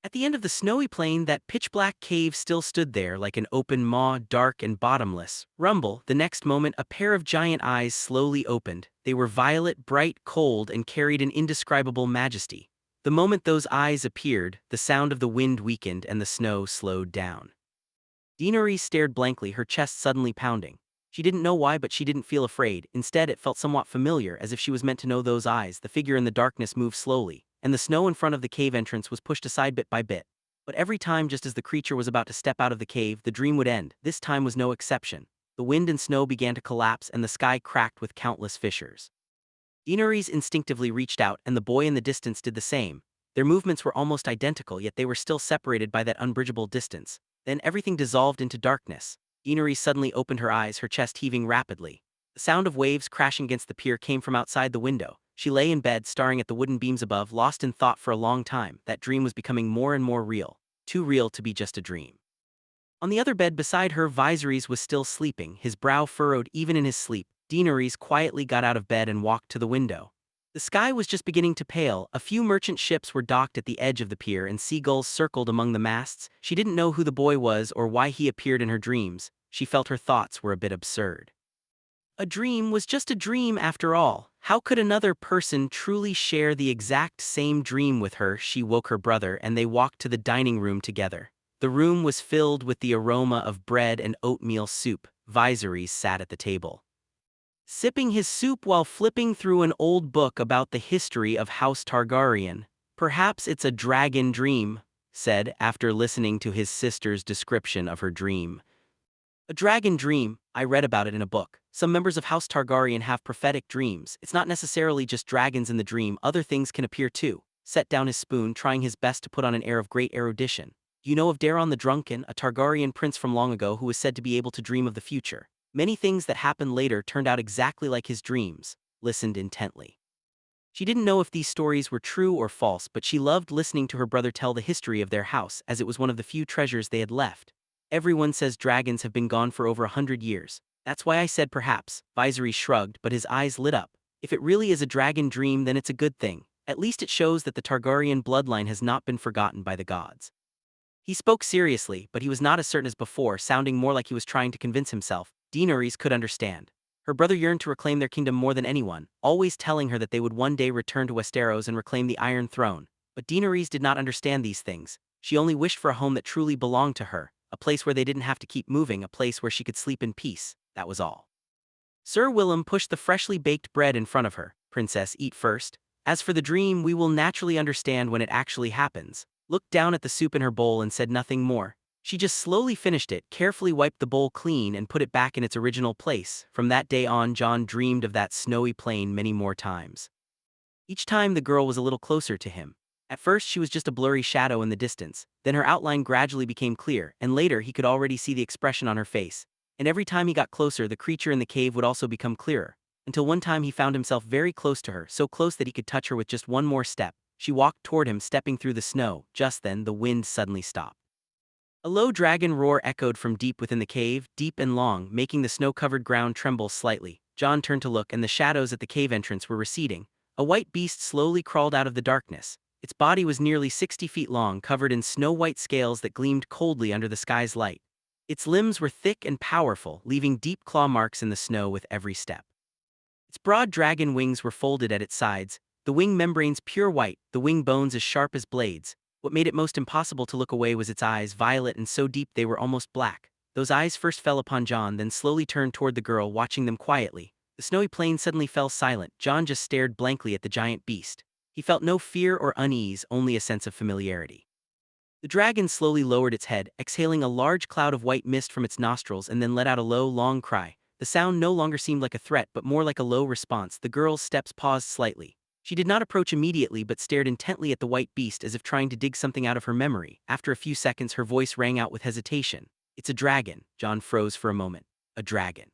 At the end of the snowy plain, that pitch-black cave still stood there like an open maw, dark and bottomless. Rumble, the next moment a pair of giant eyes slowly opened. They were violet, bright, cold, and carried an indescribable majesty. The moment those eyes appeared, the sound of the wind weakened and the snow slowed down. Daenerys stared blankly, her chest suddenly pounding. She didn't know why, but she didn't feel afraid. Instead, it felt somewhat familiar, as if she was meant to know those eyes. The figure in the darkness moved slowly, and the snow in front of the cave entrance was pushed aside bit by bit. But every time, just as the creature was about to step out of the cave, the dream would end. This time was no exception. The wind and snow began to collapse and the sky cracked with countless fissures. Daenerys instinctively reached out, and the boy in the distance did the same. Their movements were almost identical, yet they were still separated by that unbridgeable distance. Then everything dissolved into darkness. Daenerys suddenly opened her eyes, her chest heaving rapidly. The sound of waves crashing against the pier came from outside the window. She lay in bed, staring at the wooden beams above, lost in thought for a long time. That dream was becoming more and more real, too real to be just a dream. On the other bed beside her, Viserys was still sleeping, his brow furrowed even in his sleep. Daenerys quietly got out of bed and walked to the window. The sky was just beginning to pale. A few merchant ships were docked at the edge of the pier and seagulls circled among the masts. She didn't know who the boy was or why he appeared in her dreams. She felt her thoughts were a bit absurd. A dream was just a dream after all. How could another person truly share the exact same dream with her? She woke her brother and they walked to the dining room together. The room was filled with the aroma of bread and oatmeal soup. Viserys sat at the table, sipping his soup while flipping through an old book about the history of House Targaryen. "Perhaps it's a dragon dream," said after listening to his sister's description of her dream. "A dragon dream? I read about it in a book. Some members of House Targaryen have prophetic dreams. It's not necessarily just dragons in the dream, other things can appear too." Set down his spoon, trying his best to put on an air of great erudition. "You know of Daeron the Drunken, a Targaryen prince from long ago who was said to be able to dream of the future. Many things that happened later turned out exactly like his dreams." Listened intently. She didn't know if these stories were true or false, but she loved listening to her brother tell the history of their house, as it was one of the few treasures they had left. "Everyone says dragons have been gone for over 100 years. That's why I said perhaps." Viserys shrugged, but his eyes lit up. "If it really is a dragon dream, then it's a good thing. At least it shows that the Targaryen bloodline has not been forgotten by the gods." He spoke seriously, but he was not as certain as before, sounding more like he was trying to convince himself. Daenerys could understand. Her brother yearned to reclaim their kingdom more than anyone, always telling her that they would one day return to Westeros and reclaim the Iron Throne. But Daenerys did not understand these things. She only wished for a home that truly belonged to her, a place where they didn't have to keep moving, a place where she could sleep in peace. That was all. Sir Willem pushed the freshly baked bread in front of her. "Princess, eat first. As for the dream, we will naturally understand when it actually happens." Looked down at the soup in her bowl and said nothing more. She just slowly finished it, carefully wiped the bowl clean and put it back in its original place. From that day on, Jon dreamed of that snowy plain many more times. Each time the girl was a little closer to him. At first she was just a blurry shadow in the distance, then her outline gradually became clear, and later he could already see the expression on her face. And every time he got closer, the creature in the cave would also become clearer, until one time he found himself very close to her, so close that he could touch her with just one more step. She walked toward him, stepping through the snow. Just then, the wind suddenly stopped. A low dragon roar echoed from deep within the cave, deep and long, making the snow-covered ground tremble slightly. Jon turned to look, and the shadows at the cave entrance were receding. A white beast slowly crawled out of the darkness. Its body was nearly 60 feet long, covered in snow-white scales that gleamed coldly under the sky's light. Its limbs were thick and powerful, leaving deep claw marks in the snow with every step. Its broad dragon wings were folded at its sides, the wing membranes pure white, the wing bones as sharp as blades. What made it most impossible to look away was its eyes, violet and so deep they were almost black. Those eyes first fell upon Jon, then slowly turned toward the girl, watching them quietly. The snowy plain suddenly fell silent. Jon just stared blankly at the giant beast. He felt no fear or unease, only a sense of familiarity. The dragon slowly lowered its head, exhaling a large cloud of white mist from its nostrils, and then let out a low, long cry. The sound no longer seemed like a threat, but more like a low response. The girl's steps paused slightly. She did not approach immediately, but stared intently at the white beast as if trying to dig something out of her memory. After a few seconds, her voice rang out with hesitation. "It's a dragon." Jon froze for a moment. "A dragon."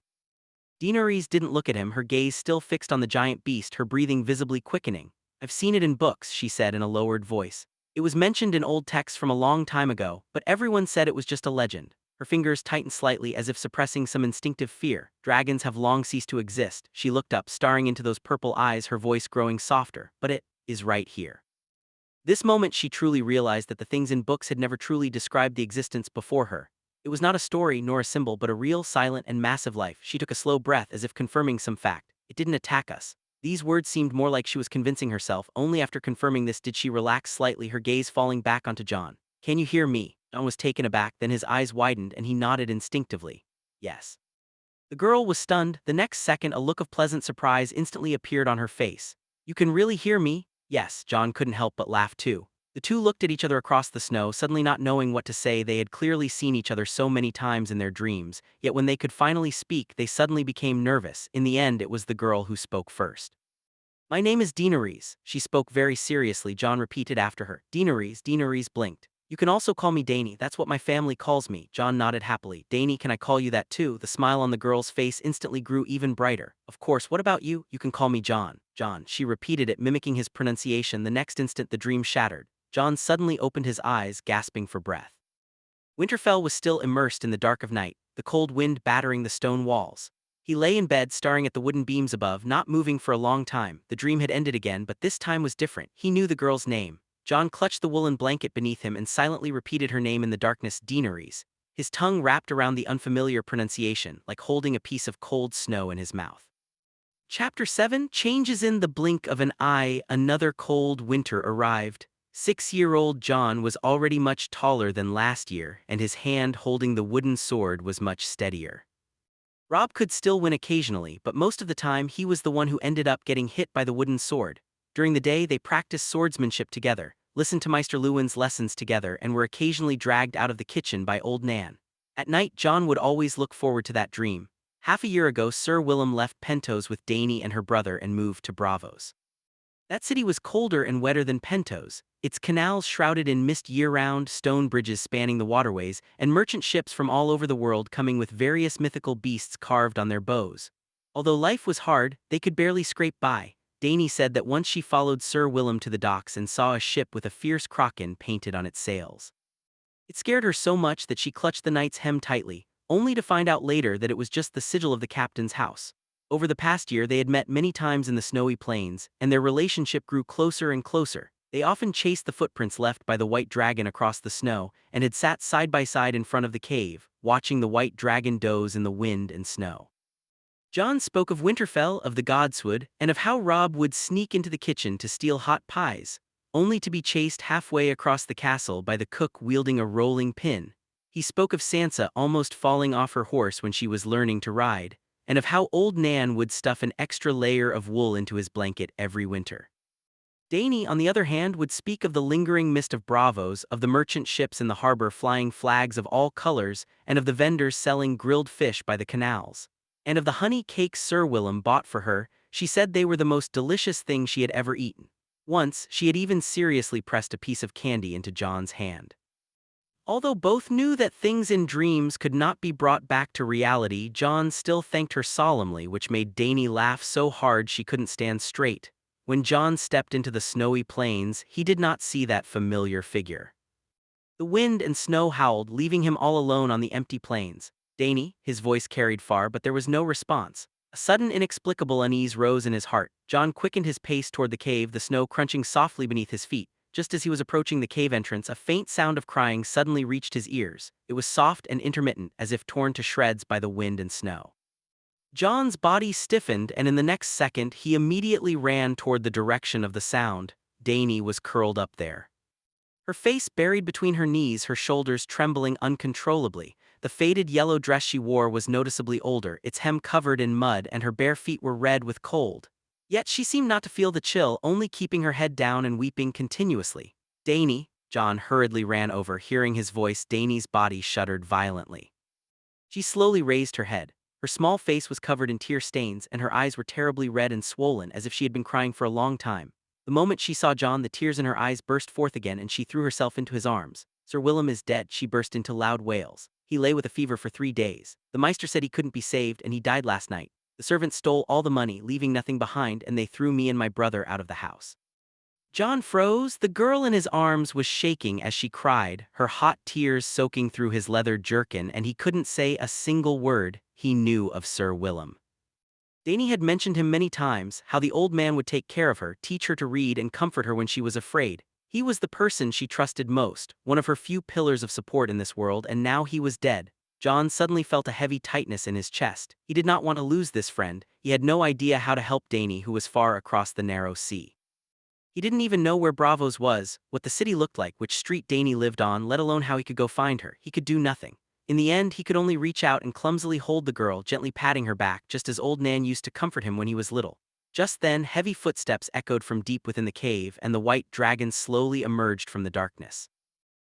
Daenerys didn't look at him, her gaze still fixed on the giant beast, her breathing visibly quickening. "I've seen it in books," she said in a lowered voice. "It was mentioned in old texts from a long time ago, but everyone said it was just a legend." Her fingers tightened slightly as if suppressing some instinctive fear. "Dragons have long ceased to exist." She looked up, staring into those purple eyes, her voice growing softer. "But it is right here." This moment she truly realized that the things in books had never truly described the existence before her. It was not a story nor a symbol, but a real, silent, and massive life. She took a slow breath as if confirming some fact. "It didn't attack us." These words seemed more like she was convincing herself. Only after confirming this did she relax slightly, her gaze falling back onto Jon. "Can you hear me?" Jon was taken aback, then his eyes widened and he nodded instinctively. "Yes." The girl was stunned. The next second, a look of pleasant surprise instantly appeared on her face. "You can really hear me?" Yes, Jon couldn't help but laugh too. The two looked at each other across the snow, suddenly not knowing what to say. They had clearly seen each other so many times in their dreams, yet when they could finally speak, they suddenly became nervous. In the end, it was the girl who spoke first. My name is Daenerys, she spoke very seriously. Jon repeated after her. Daenerys, Daenerys blinked. You can also call me Dany, that's what my family calls me. Jon nodded happily. Dany, can I call you that too? The smile on the girl's face instantly grew even brighter. Of course, what about you? You can call me Jon. Jon, she repeated it, mimicking his pronunciation. The next instant the dream shattered. Jon suddenly opened his eyes, gasping for breath. Winterfell was still immersed in the dark of night, the cold wind battering the stone walls. He lay in bed staring at the wooden beams above, not moving for a long time. The dream had ended again, but this time was different. He knew the girl's name. Jon clutched the woolen blanket beneath him and silently repeated her name in the darkness, Daenerys, his tongue wrapped around the unfamiliar pronunciation, like holding a piece of cold snow in his mouth. Chapter 7 Changes. In the blink of an eye, another cold winter arrived. 6-year-old Jon was already much taller than last year, and his hand holding the wooden sword was much steadier. Robb could still win occasionally, but most of the time he was the one who ended up getting hit by the wooden sword. During the day they practiced swordsmanship together, listened to Maester Lewin's lessons together, and were occasionally dragged out of the kitchen by old Nan. At night Jon would always look forward to that dream. Half a year ago Sir Willem left Pentos with Dany and her brother and moved to Bravos. That city was colder and wetter than Pentos, its canals shrouded in mist year-round, stone bridges spanning the waterways, and merchant ships from all over the world coming with various mythical beasts carved on their bows. Although life was hard, they could barely scrape by. Dany said that once she followed Sir Willem to the docks and saw a ship with a fierce kraken painted on its sails. It scared her so much that she clutched the knight's hem tightly, only to find out later that it was just the sigil of the captain's house. Over the past year they had met many times in the snowy plains, and their relationship grew closer and closer. They often chased the footprints left by the white dragon across the snow, and had sat side by side in front of the cave, watching the white dragon doze in the wind and snow. Jon spoke of Winterfell, of the godswood, and of how Robb would sneak into the kitchen to steal hot pies, only to be chased halfway across the castle by the cook wielding a rolling pin. He spoke of Sansa almost falling off her horse when she was learning to ride, and of how old Nan would stuff an extra layer of wool into his blanket every winter. Dany, on the other hand, would speak of the lingering mist of Bravos, of the merchant ships in the harbor flying flags of all colors, and of the vendors selling grilled fish by the canals. And of the honey cakes Sir Willem bought for her. She said they were the most delicious thing she had ever eaten. Once, she had even seriously pressed a piece of candy into Jon's hand. Although both knew that things in dreams could not be brought back to reality, Jon still thanked her solemnly, which made Dany laugh so hard she couldn't stand straight. When Jon stepped into the snowy plains, he did not see that familiar figure. The wind and snow howled, leaving him all alone on the empty plains. Dany, his voice carried far, but there was no response. A sudden inexplicable unease rose in his heart. Jon quickened his pace toward the cave, the snow crunching softly beneath his feet. Just as he was approaching the cave entrance, a faint sound of crying suddenly reached his ears. It was soft and intermittent, as if torn to shreds by the wind and snow. Jon's body stiffened, and in the next second he immediately ran toward the direction of the sound. Dany was curled up there, her face buried between her knees, her shoulders trembling uncontrollably. The faded yellow dress she wore was noticeably older, its hem covered in mud, and her bare feet were red with cold. Yet she seemed not to feel the chill, only keeping her head down and weeping continuously. Dany, Jon hurriedly ran over. Hearing his voice, Dany's body shuddered violently. She slowly raised her head. Her small face was covered in tear stains, and her eyes were terribly red and swollen, as if she had been crying for a long time. The moment she saw Jon, the tears in her eyes burst forth again, and she threw herself into his arms. Sir Willem is dead, she burst into loud wails. He lay with a fever for 3 days. The Maester said he couldn't be saved, and he died last night. The servants stole all the money, leaving nothing behind, and they threw me and my brother out of the house. Jon froze. The girl in his arms was shaking as she cried, her hot tears soaking through his leather jerkin, and he couldn't say a single word. He knew of Sir Willem. Dany had mentioned him many times, how the old man would take care of her, teach her to read, and comfort her when she was afraid. He was the person she trusted most, one of her few pillars of support in this world, and now he was dead. Jon suddenly felt a heavy tightness in his chest. He did not want to lose this friend. He had no idea how to help Dany, who was far across the narrow sea. He didn't even know where Bravos was, what the city looked like, which street Dany lived on, let alone how he could go find her. He could do nothing. In the end, he could only reach out and clumsily hold the girl, gently patting her back, just as old Nan used to comfort him when he was little. Just then, heavy footsteps echoed from deep within the cave, and the white dragon slowly emerged from the darkness.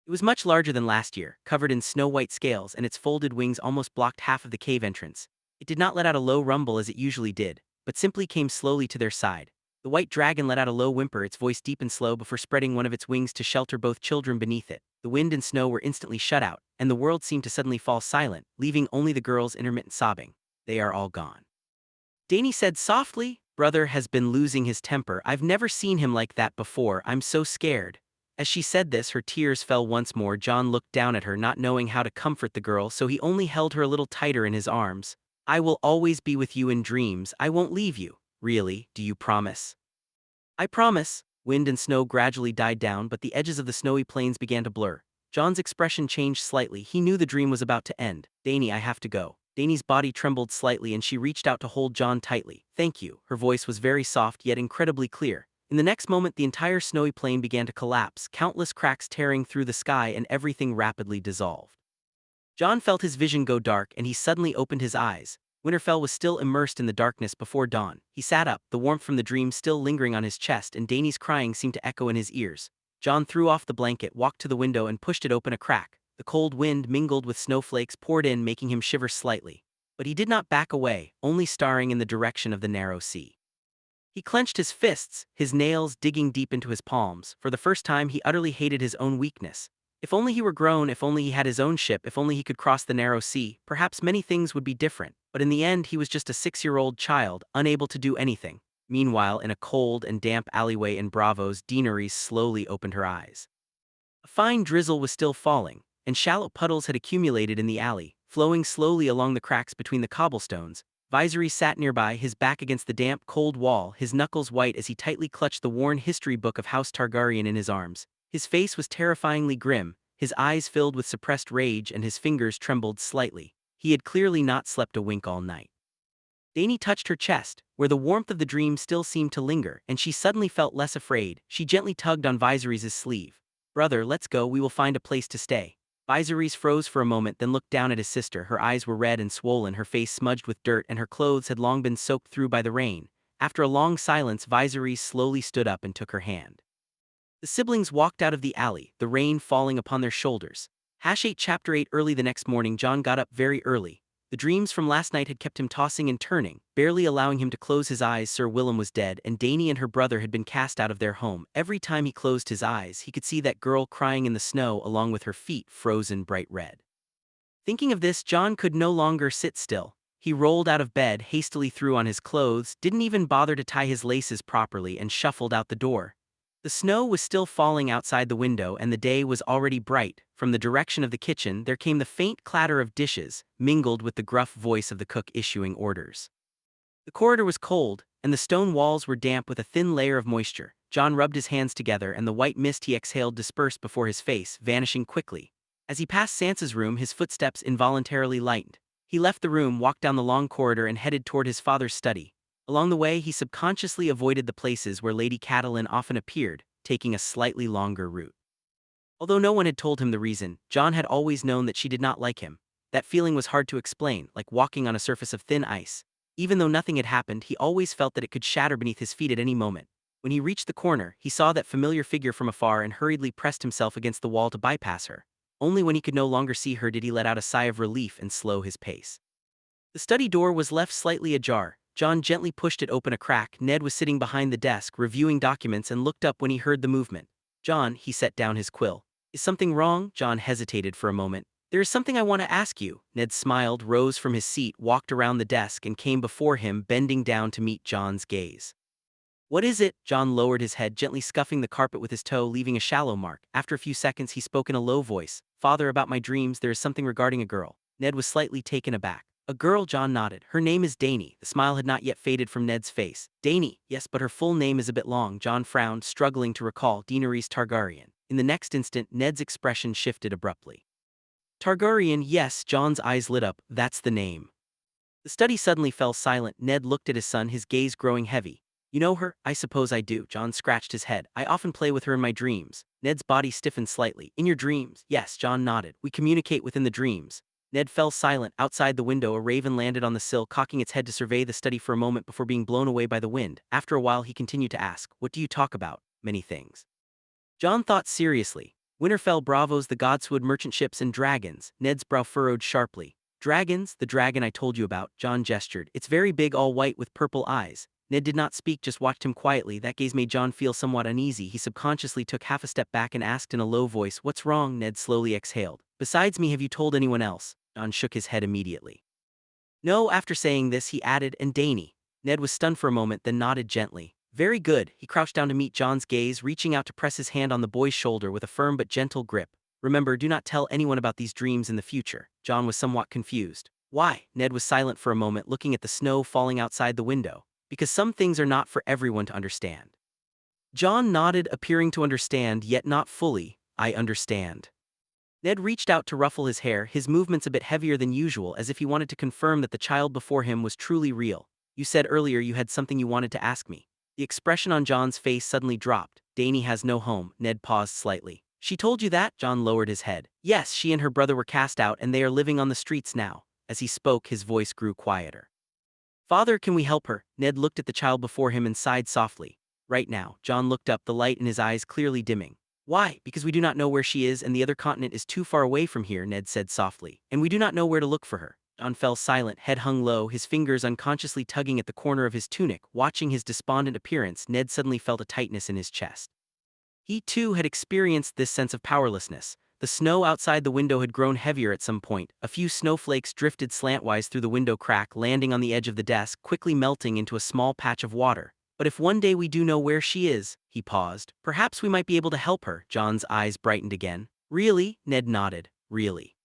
It was much larger than last year, covered in snow-white scales, and its folded wings almost blocked half of the cave entrance. It did not let out a low rumble as it usually did, but simply came slowly to their side. The white dragon let out a low whimper, its voice deep and slow, before spreading one of its wings to shelter both children beneath it. The wind and snow were instantly shut out, and the world seemed to suddenly fall silent, leaving only the girls' intermittent sobbing. "They are all gone," Dany said softly. "Brother has been losing his temper. I've never seen him like that before. I'm so scared." As she said this, her tears fell once more. Jon looked down at her, not knowing how to comfort the girl, so he only held her a little tighter in his arms. "I will always be with you in dreams. I won't leave you. Really, do you promise?" "I promise." Wind and snow gradually died down, but the edges of the snowy plains began to blur. Jon's expression changed slightly. He knew the dream was about to end. "Dany, I have to go." Dany's body trembled slightly and she reached out to hold Jon tightly. "Thank you." Her voice was very soft yet incredibly clear. In the next moment, the entire snowy plain began to collapse, countless cracks tearing through the sky, and everything rapidly dissolved. Jon felt his vision go dark, and he suddenly opened his eyes. Winterfell was still immersed in the darkness before dawn. He sat up, the warmth from the dream still lingering on his chest, and Dany's crying seemed to echo in his ears. Jon threw off the blanket, walked to the window, and pushed it open a crack. The cold wind mingled with snowflakes poured in, making him shiver slightly. But he did not back away, only staring in the direction of the narrow sea. He clenched his fists, his nails digging deep into his palms. For the first time, he utterly hated his own weakness. If only he were grown, if only he had his own ship, if only he could cross the narrow sea, perhaps many things would be different. But in the end, he was just a 6-year-old child, unable to do anything. Meanwhile, in a cold and damp alleyway in Bravos, Daenerys slowly opened her eyes. A fine drizzle was still falling, and shallow puddles had accumulated in the alley, flowing slowly along the cracks between the cobblestones. Viserys sat nearby, his back against the damp, cold wall, his knuckles white as he tightly clutched the worn history book of House Targaryen in his arms. His face was terrifyingly grim, his eyes filled with suppressed rage, and his fingers trembled slightly. He had clearly not slept a wink all night. Dany touched her chest, where the warmth of the dream still seemed to linger, and she suddenly felt less afraid. She gently tugged on Viserys' sleeve. "Brother, let's go, we will find a place to stay." Viserys froze for a moment, then looked down at his sister. Her eyes were red and swollen, her face smudged with dirt, and her clothes had long been soaked through by the rain. After a long silence, Viserys slowly stood up and took her hand. The siblings walked out of the alley, the rain falling upon their shoulders. #8 Chapter 8 Early the next morning, Jon got up very early. The dreams from last night had kept him tossing and turning, barely allowing him to close his eyes. Sir Willem was dead, and Dany and her brother had been cast out of their home. Every time he closed his eyes, he could see that girl crying in the snow, along with her feet frozen bright red. Thinking of this, Jon could no longer sit still. He rolled out of bed, hastily threw on his clothes, didn't even bother to tie his laces properly, and shuffled out the door. The snow was still falling outside the window, and the day was already bright. From the direction of the kitchen, there came the faint clatter of dishes, mingled with the gruff voice of the cook issuing orders. The corridor was cold, and the stone walls were damp with a thin layer of moisture. Jon rubbed his hands together, and the white mist he exhaled dispersed before his face, vanishing quickly. As he passed Sansa's room, his footsteps involuntarily lightened. He left the room, walked down the long corridor, and headed toward his father's study. Along the way, he subconsciously avoided the places where Lady Catelyn often appeared, taking a slightly longer route. Although no one had told him the reason, Jon had always known that she did not like him. That feeling was hard to explain, like walking on a surface of thin ice. Even though nothing had happened, he always felt that it could shatter beneath his feet at any moment. When he reached the corner, he saw that familiar figure from afar and hurriedly pressed himself against the wall to bypass her. Only when he could no longer see her did he let out a sigh of relief and slow his pace. The study door was left slightly ajar. Jon gently pushed it open a crack. Ned was sitting behind the desk, reviewing documents, and looked up when he heard the movement. "Jon," he set down his quill. "Is something wrong?" Jon hesitated for a moment. "There is something I want to ask you." Ned smiled, rose from his seat, walked around the desk, and came before him, bending down to meet Jon's gaze. "What is it?" Jon lowered his head, gently scuffing the carpet with his toe, leaving a shallow mark. After a few seconds, he spoke in a low voice. "Father, about my dreams, there is something regarding a girl." Ned was slightly taken aback. "A girl?" Jon nodded. "Her name is Dany." The smile had not yet faded from Ned's face. "Dany, yes, but her full name is a bit long." Jon frowned, struggling to recall. "Daenerys Targaryen." In the next instant, Ned's expression shifted abruptly. "Targaryen, yes." Jon's eyes lit up. "That's the name." The study suddenly fell silent. Ned looked at his son, his gaze growing heavy. "You know her?" "I suppose I do." Jon scratched his head. "I often play with her in my dreams." Ned's body stiffened slightly. "In your dreams?" "Yes." Jon nodded. "We communicate within the dreams." Ned fell silent. Outside the window, a raven landed on the sill, cocking its head to survey the study for a moment before being blown away by the wind. After a while, he continued to ask, "What do you talk about?" "Many things." Jon thought seriously. "Winterfell, Bravos, the Godswood merchant ships, and dragons." Ned's brow furrowed sharply. "Dragons? The dragon I told you about," Jon gestured. "It's very big, all white with purple eyes." Ned did not speak, just watched him quietly. That gaze made Jon feel somewhat uneasy. He subconsciously took half a step back and asked in a low voice, "What's wrong?" Ned slowly exhaled. "Besides me, have you told anyone else?" Jon shook his head immediately. "No." After saying this, he added, "And Dany." Ned was stunned for a moment, then nodded gently. "Very good." He crouched down to meet Jon's gaze, reaching out to press his hand on the boy's shoulder with a firm but gentle grip. "Remember, do not tell anyone about these dreams in the future." Jon was somewhat confused. "Why?" Ned was silent for a moment, looking at the snow falling outside the window. "Because some things are not for everyone to understand." Jon nodded, appearing to understand, yet not fully. "I understand." Ned reached out to ruffle his hair, his movements a bit heavier than usual, as if he wanted to confirm that the child before him was truly real. "You said earlier you had something you wanted to ask me." The expression on Jon's face suddenly dropped. "Dany has no home." Ned paused slightly. "She told you that?" Jon lowered his head. "Yes, she and her brother were cast out and they are living on the streets now." As he spoke, his voice grew quieter. "Father, can we help her?" Ned looked at the child before him and sighed softly. "Right now." Jon looked up, the light in his eyes clearly dimming. "Why?" "Because we do not know where she is and the other continent is too far away from here," Ned said softly. "And we do not know where to look for her." Jon fell silent, head hung low, his fingers unconsciously tugging at the corner of his tunic. Watching his despondent appearance, Ned suddenly felt a tightness in his chest. He too had experienced this sense of powerlessness. The snow outside the window had grown heavier at some point. A few snowflakes drifted slantwise through the window crack, landing on the edge of the desk, quickly melting into a small patch of water. "But if one day we do know where she is," he paused, "perhaps we might be able to help her." Jon's eyes brightened again. "Really?" Ned nodded. "Really."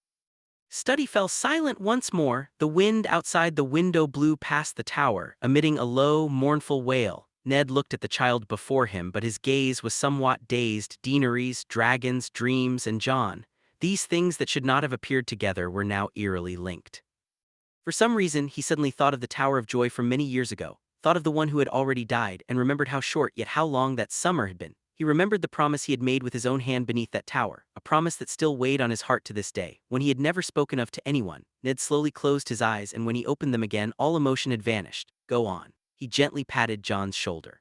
Study fell silent once more. The wind outside the window blew past the tower, emitting a low, mournful wail. Ned looked at the child before him, but his gaze was somewhat dazed. Deaneries, dragons, dreams, and Jon. These things that should not have appeared together were now eerily linked. For some reason, he suddenly thought of the Tower of Joy from many years ago, thought of the one who had already died, and remembered how short yet how long that summer had been. He remembered the promise he had made with his own hand beneath that tower, a promise that still weighed on his heart to this day, one he had never spoken of to anyone. Ned slowly closed his eyes, and when he opened them again, all emotion had vanished. "Go on." He gently patted Jon's shoulder.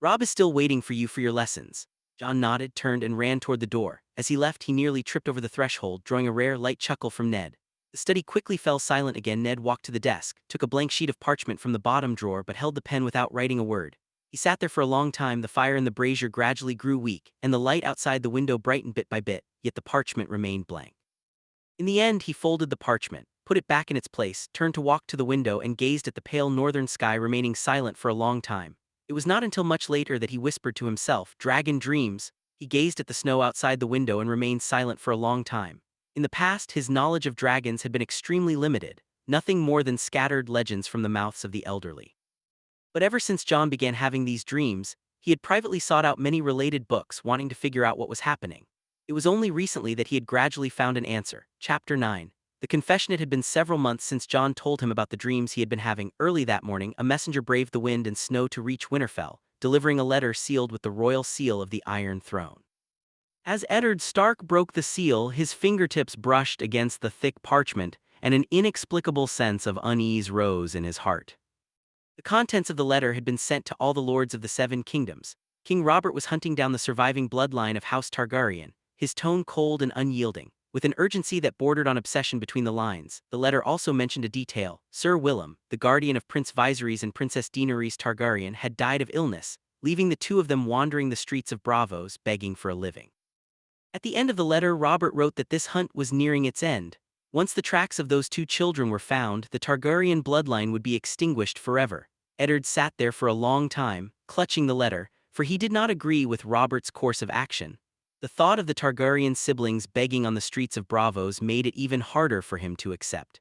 "Robb is still waiting for you for your lessons." Jon nodded, turned, and ran toward the door. As he left, he nearly tripped over the threshold, drawing a rare, light chuckle from Ned. The study quickly fell silent again. Ned walked to the desk, took a blank sheet of parchment from the bottom drawer, but held the pen without writing a word. He sat there for a long time. The fire in the brazier gradually grew weak, and the light outside the window brightened bit by bit, yet the parchment remained blank. In the end, he folded the parchment, put it back in its place, turned to walk to the window, and gazed at the pale northern sky, remaining silent for a long time. It was not until much later that he whispered to himself, "Dragon dreams." He gazed at the snow outside the window and remained silent for a long time. In the past, his knowledge of dragons had been extremely limited, nothing more than scattered legends from the mouths of the elderly. But ever since Jon began having these dreams, he had privately sought out many related books, wanting to figure out what was happening. It was only recently that he had gradually found an answer. Chapter 9. The confession. It had been several months since Jon told him about the dreams he had been having. Early that morning, a messenger braved the wind and snow to reach Winterfell, delivering a letter sealed with the royal seal of the Iron Throne. As Eddard Stark broke the seal, his fingertips brushed against the thick parchment, and an inexplicable sense of unease rose in his heart. The contents of the letter had been sent to all the lords of the Seven Kingdoms. King Robert was hunting down the surviving bloodline of House Targaryen, his tone cold and unyielding, with an urgency that bordered on obsession. Between the lines, the letter also mentioned a detail. Sir Willem, the guardian of Prince Viserys and Princess Daenerys Targaryen, had died of illness, leaving the two of them wandering the streets of Bravos, begging for a living. At the end of the letter, Robert wrote that this hunt was nearing its end. Once the tracks of those two children were found, the Targaryen bloodline would be extinguished forever. Eddard sat there for a long time, clutching the letter, for he did not agree with Robert's course of action. The thought of the Targaryen siblings begging on the streets of Bravos made it even harder for him to accept.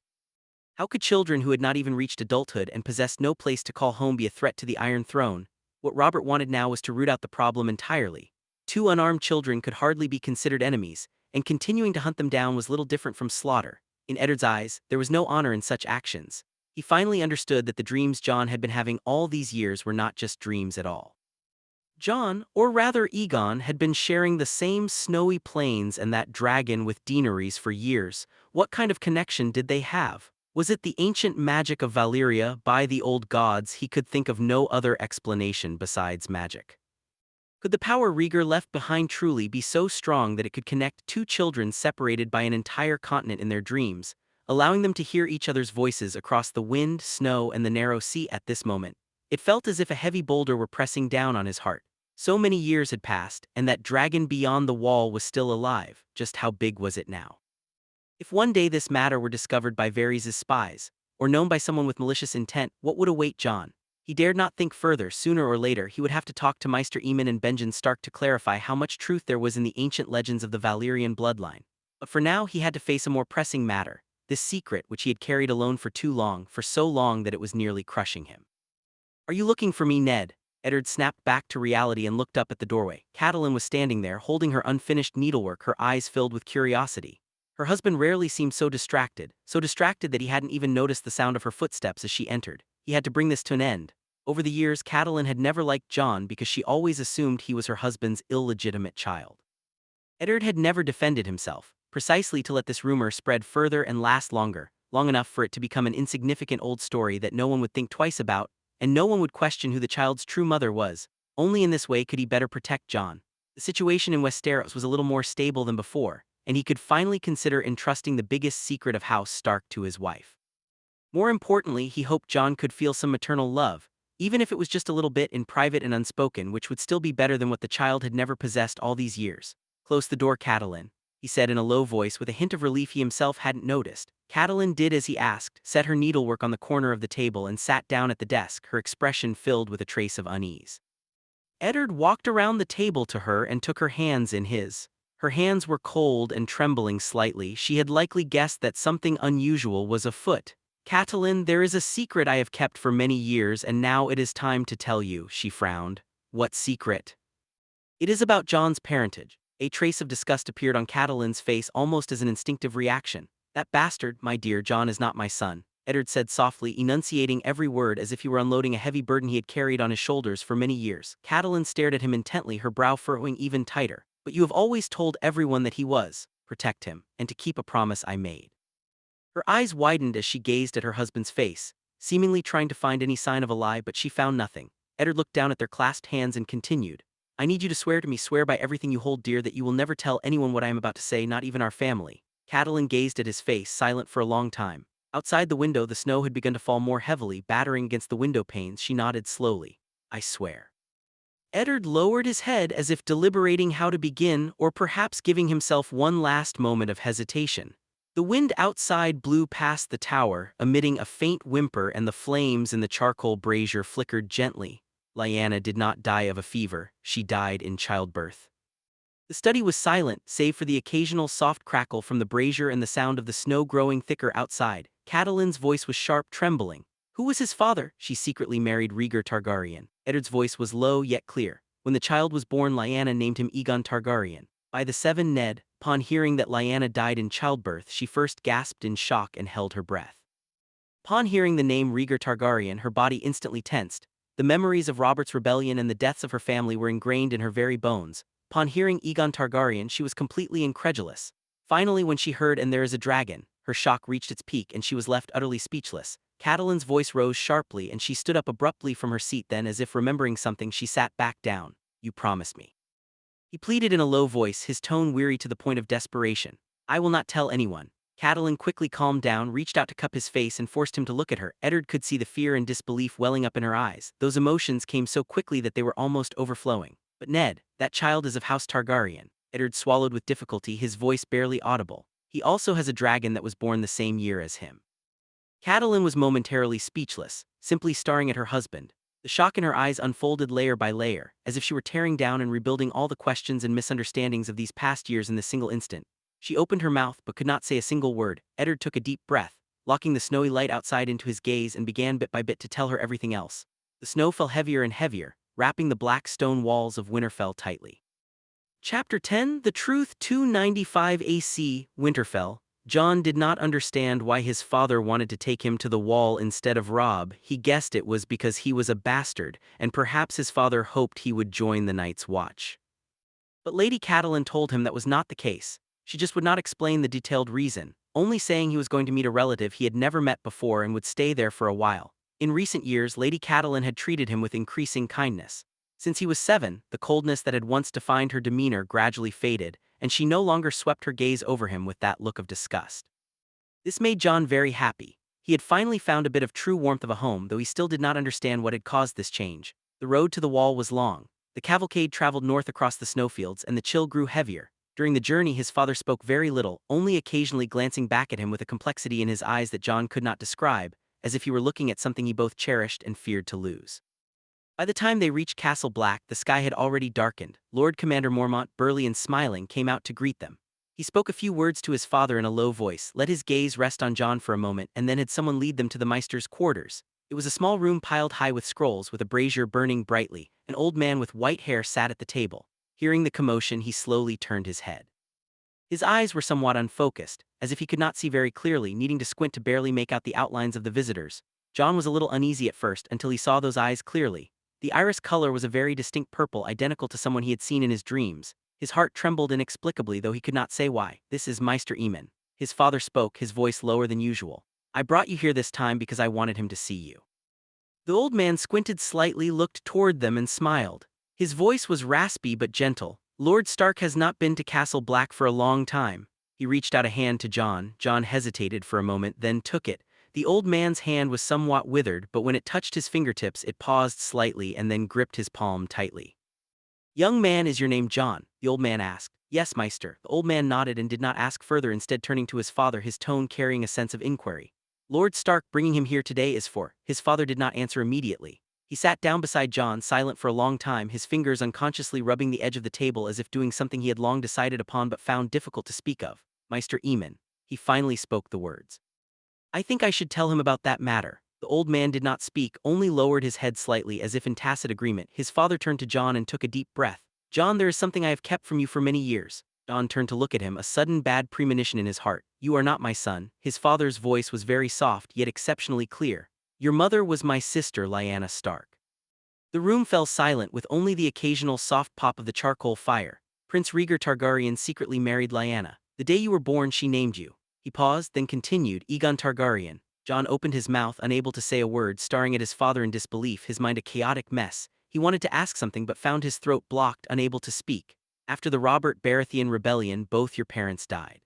How could children who had not even reached adulthood and possessed no place to call home be a threat to the Iron Throne? What Robert wanted now was to root out the problem entirely. Two unarmed children could hardly be considered enemies, and continuing to hunt them down was little different from slaughter. In Eddard's eyes, there was no honor in such actions. He finally understood that the dreams Jon had been having all these years were not just dreams at all. Jon, or rather Aegon, had been sharing the same snowy plains and that dragon with Daenerys for years. What kind of connection did they have? Was it the ancient magic of Valyria? By the old gods, he could think of no other explanation besides magic. Could the power Rhaegar left behind truly be so strong that it could connect two children separated by an entire continent in their dreams, allowing them to hear each other's voices across the wind, snow, and the narrow sea? At this moment, it felt as if a heavy boulder were pressing down on his heart. So many years had passed, and that dragon beyond the wall was still alive. Just how big was it now? If one day this matter were discovered by Varys' spies, or known by someone with malicious intent, what would await Jon? He dared not think further. Sooner or later he would have to talk to Maester Aemon and Benjen Stark to clarify how much truth there was in the ancient legends of the Valyrian bloodline. But for now he had to face a more pressing matter, this secret which he had carried alone for too long, for so long that it was nearly crushing him. "Are you looking for me, Ned?" Eddard snapped back to reality and looked up at the doorway. Catelyn was standing there, holding her unfinished needlework, her eyes filled with curiosity. Her husband rarely seemed so distracted that he hadn't even noticed the sound of her footsteps as she entered. He had to bring this to an end. Over the years, Catelyn had never liked Jon because she always assumed he was her husband's illegitimate child. Eddard had never defended himself, precisely to let this rumor spread further and last longer, long enough for it to become an insignificant old story that no one would think twice about, and no one would question who the child's true mother was. Only in this way could he better protect Jon. The situation in Westeros was a little more stable than before, and he could finally consider entrusting the biggest secret of House Stark to his wife. More importantly, he hoped Jon could feel some maternal love, even if it was just a little bit in private and unspoken, which would still be better than what the child had never possessed all these years. "Close the door, Catelyn," he said in a low voice with a hint of relief he himself hadn't noticed. Catelyn did as he asked, set her needlework on the corner of the table and sat down at the desk, her expression filled with a trace of unease. Eddard walked around the table to her and took her hands in his. Her hands were cold and trembling slightly. She had likely guessed that something unusual was afoot. "Catelyn, there is a secret I have kept for many years and now it is time to tell you," she frowned. "What secret?" "It is about Jon's parentage." A trace of disgust appeared on Catelyn's face almost as an instinctive reaction. "That bastard, my dear, Jon is not my son," Eddard said softly, enunciating every word as if he were unloading a heavy burden he had carried on his shoulders for many years. Catelyn stared at him intently, her brow furrowing even tighter. "But you have always told everyone that he was. Protect him, and to keep a promise I made." Her eyes widened as she gazed at her husband's face, seemingly trying to find any sign of a lie, but she found nothing. Eddard looked down at their clasped hands and continued, "I need you to swear to me, swear by everything you hold dear, that you will never tell anyone what I am about to say, not even our family." Catelyn gazed at his face, silent for a long time. Outside the window, the snow had begun to fall more heavily, battering against the window panes. She nodded slowly. "I swear." Eddard lowered his head as if deliberating how to begin, or perhaps giving himself one last moment of hesitation. The wind outside blew past the tower, emitting a faint whimper, and the flames in the charcoal brazier flickered gently. "Lyanna did not die of a fever, she died in childbirth." The study was silent, save for the occasional soft crackle from the brazier and the sound of the snow growing thicker outside. Catelyn's voice was sharp, trembling. "Who was his father?" "She secretly married Rhaegar Targaryen." Eddard's voice was low yet clear. "When the child was born, Lyanna named him Aegon Targaryen." By the seven, Ned, upon hearing that Lyanna died in childbirth, she first gasped in shock and held her breath. Upon hearing the name Rhaegar Targaryen, her body instantly tensed. The memories of Robert's rebellion and the deaths of her family were ingrained in her very bones. Upon hearing Aegon Targaryen, she was completely incredulous. Finally, when she heard "and there is a dragon," her shock reached its peak and she was left utterly speechless. Catelyn's voice rose sharply and she stood up abruptly from her seat. Then, as if remembering something, she sat back down. "You promise me," he pleaded in a low voice, his tone weary to the point of desperation. "I will not tell anyone." Catelyn quickly calmed down, reached out to cup his face and forced him to look at her. Eddard could see the fear and disbelief welling up in her eyes. Those emotions came so quickly that they were almost overflowing. "But Ned, that child is of House Targaryen." Eddard swallowed with difficulty, his voice barely audible. "He also has a dragon that was born the same year as him." Catelyn was momentarily speechless, simply staring at her husband. The shock in her eyes unfolded layer by layer, as if she were tearing down and rebuilding all the questions and misunderstandings of these past years in this single instant. She opened her mouth but could not say a single word. Eddard took a deep breath, locking the snowy light outside into his gaze, and began bit by bit to tell her everything else. The snow fell heavier and heavier, wrapping the black stone walls of Winterfell tightly. Chapter 10, The Truth. 295 AC, Winterfell. Jon did not understand why his father wanted to take him to the wall instead of Robb. He guessed it was because he was a bastard, and perhaps his father hoped he would join the Night's Watch. But Lady Catelyn told him that was not the case. She just would not explain the detailed reason, only saying he was going to meet a relative he had never met before and would stay there for a while. In recent years, Lady Catelyn had treated him with increasing kindness. Since he was 7, the coldness that had once defined her demeanor gradually faded, and she no longer swept her gaze over him with that look of disgust. This made Jon very happy. He had finally found a bit of true warmth of a home, though he still did not understand what had caused this change. The road to the wall was long. The cavalcade traveled north across the snowfields, and the chill grew heavier. During the journey, his father spoke very little, only occasionally glancing back at him with a complexity in his eyes that Jon could not describe, as if he were looking at something he both cherished and feared to lose. By the time they reached Castle Black, the sky had already darkened. Lord Commander Mormont, burly and smiling, came out to greet them. He spoke a few words to his father in a low voice, let his gaze rest on Jon for a moment, and then had someone lead them to the Maester's quarters. It was a small room piled high with scrolls, with a brazier burning brightly. An old man with white hair sat at the table. Hearing the commotion, he slowly turned his head. His eyes were somewhat unfocused, as if he could not see very clearly, needing to squint to barely make out the outlines of the visitors. Jon was a little uneasy at first, until he saw those eyes clearly. The iris color was a very distinct purple, identical to someone he had seen in his dreams. His heart trembled inexplicably, though he could not say why. This is Maester Aemon. His father spoke, his voice lower than usual. I brought you here this time because I wanted him to see you. The old man squinted slightly, looked toward them, and smiled. His voice was raspy but gentle. Lord Stark has not been to Castle Black for a long time. He reached out a hand to Jon. Jon hesitated for a moment, then took it. The old man's hand was somewhat withered, but when it touched his fingertips, it paused slightly and then gripped his palm tightly. Young man, is your name Jon? The old man asked. Yes, Maester. The old man nodded and did not ask further, instead turning to his father, his tone carrying a sense of inquiry. Lord Stark bringing him here today is for... His father did not answer immediately. He sat down beside Jon, silent for a long time, his fingers unconsciously rubbing the edge of the table as if doing something he had long decided upon but found difficult to speak of. Maester Aemon. He finally spoke the words. I think I should tell him about that matter. The old man did not speak, only lowered his head slightly as if in tacit agreement. His father turned to Jon and took a deep breath. Jon, there is something I have kept from you for many years. Jon turned to look at him, a sudden bad premonition in his heart. You are not my son. His father's voice was very soft, yet exceptionally clear. Your mother was my sister, Lyanna Stark. The room fell silent, with only the occasional soft pop of the charcoal fire. Prince Rhaegar Targaryen secretly married Lyanna. The day you were born, she named you. He paused, then continued, Aegon Targaryen. Jon opened his mouth, unable to say a word, staring at his father in disbelief, his mind a chaotic mess. He wanted to ask something but found his throat blocked, unable to speak. After the Robert Baratheon rebellion, both your parents died.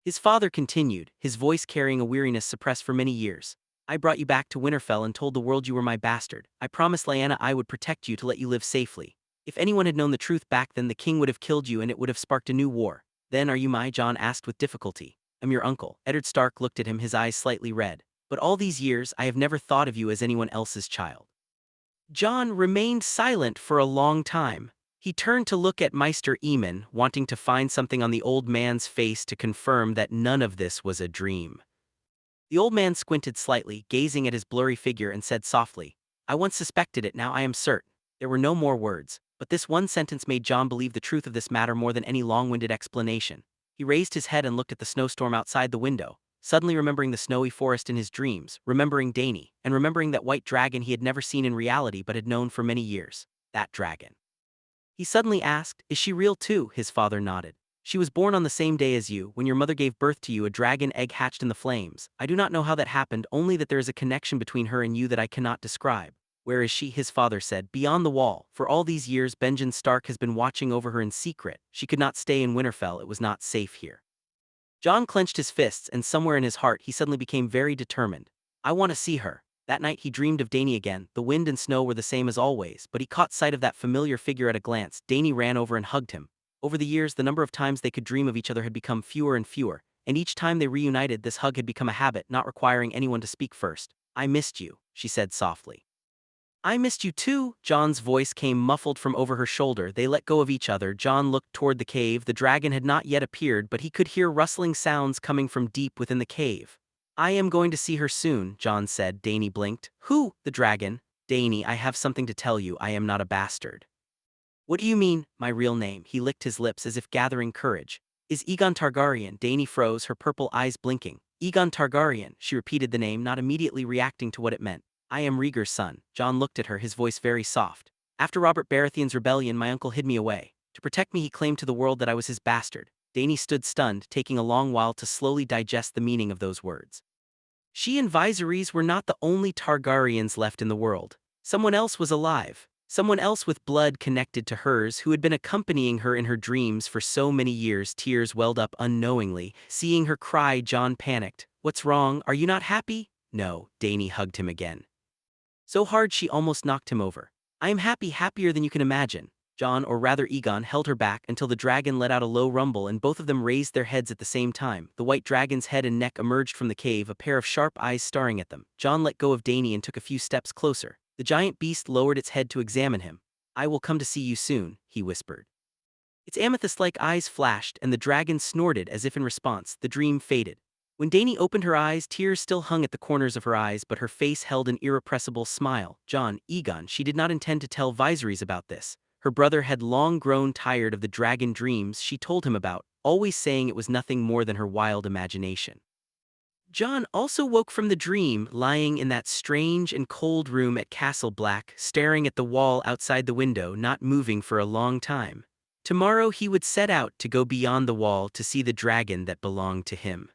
His father continued, his voice carrying a weariness suppressed for many years. I brought you back to Winterfell and told the world you were my bastard. I promised Lyanna I would protect you to let you live safely. If anyone had known the truth back then, the king would have killed you and it would have sparked a new war. Then are you my? Jon asked with difficulty. I'm your uncle. Eddard Stark looked at him, his eyes slightly red. But all these years, I have never thought of you as anyone else's child. Jon remained silent for a long time. He turned to look at Maester Aemon, wanting to find something on the old man's face to confirm that none of this was a dream. The old man squinted slightly, gazing at his blurry figure, and said softly, I once suspected it, now I am certain. There were no more words, but this one sentence made Jon believe the truth of this matter more than any long-winded explanation. He raised his head and looked at the snowstorm outside the window, suddenly remembering the snowy forest in his dreams, remembering Dany, and remembering that white dragon he had never seen in reality but had known for many years. That dragon. He suddenly asked, is she real too? His father nodded. She was born on the same day as you. When your mother gave birth to you, a dragon egg hatched in the flames. I do not know how that happened, only that there is a connection between her and you that I cannot describe. Where is she? His father said. Beyond the wall. For all these years, Benjen Stark has been watching over her in secret. She could not stay in Winterfell. It was not safe here. Jon clenched his fists, and somewhere in his heart he suddenly became very determined. I want to see her. That night he dreamed of Dany again. The wind and snow were the same as always, but he caught sight of that familiar figure at a glance. Dany ran over and hugged him. Over the years, the number of times they could dream of each other had become fewer and fewer, and each time they reunited, this hug had become a habit, not requiring anyone to speak first. I missed you, she said softly. I missed you too. Jon's voice came muffled from over her shoulder. They let go of each other. Jon looked toward the cave. The dragon had not yet appeared, but he could hear rustling sounds coming from deep within the cave. I am going to see her soon, Jon said. Dany blinked. Who? The dragon. Dany, I have something to tell you. I am not a bastard. What do you mean, my real name? He licked his lips as if gathering courage. Is Aegon Targaryen? Dany froze, her purple eyes blinking. Aegon Targaryen, she repeated the name, not immediately reacting to what it meant. I am Rhaegar's son. Jon looked at her, his voice very soft. After Robert Baratheon's rebellion, my uncle hid me away. To protect me, he claimed to the world that I was his bastard. Dany stood stunned, taking a long while to slowly digest the meaning of those words. She and Viserys were not the only Targaryens left in the world. Someone else was alive. Someone else with blood connected to hers who had been accompanying her in her dreams for so many years. Tears welled up unknowingly. Seeing her cry, Jon panicked. What's wrong? Are you not happy? No, Dany hugged him again. So hard she almost knocked him over. I am happy, happier than you can imagine. Jon, or rather Aegon, held her back until the dragon let out a low rumble and both of them raised their heads at the same time. The white dragon's head and neck emerged from the cave, a pair of sharp eyes staring at them. Jon let go of Dany and took a few steps closer. The giant beast lowered its head to examine him. I will come to see you soon, he whispered. Its amethyst-like eyes flashed and the dragon snorted as if in response. The dream faded. When Dany opened her eyes, tears still hung at the corners of her eyes, but her face held an irrepressible smile. Jon, Aegon, she did not intend to tell Viserys about this. Her brother had long grown tired of the dragon dreams she told him about, always saying it was nothing more than her wild imagination. Jon also woke from the dream, lying in that strange and cold room at Castle Black, staring at the wall outside the window, not moving for a long time. Tomorrow he would set out to go beyond the wall to see the dragon that belonged to him.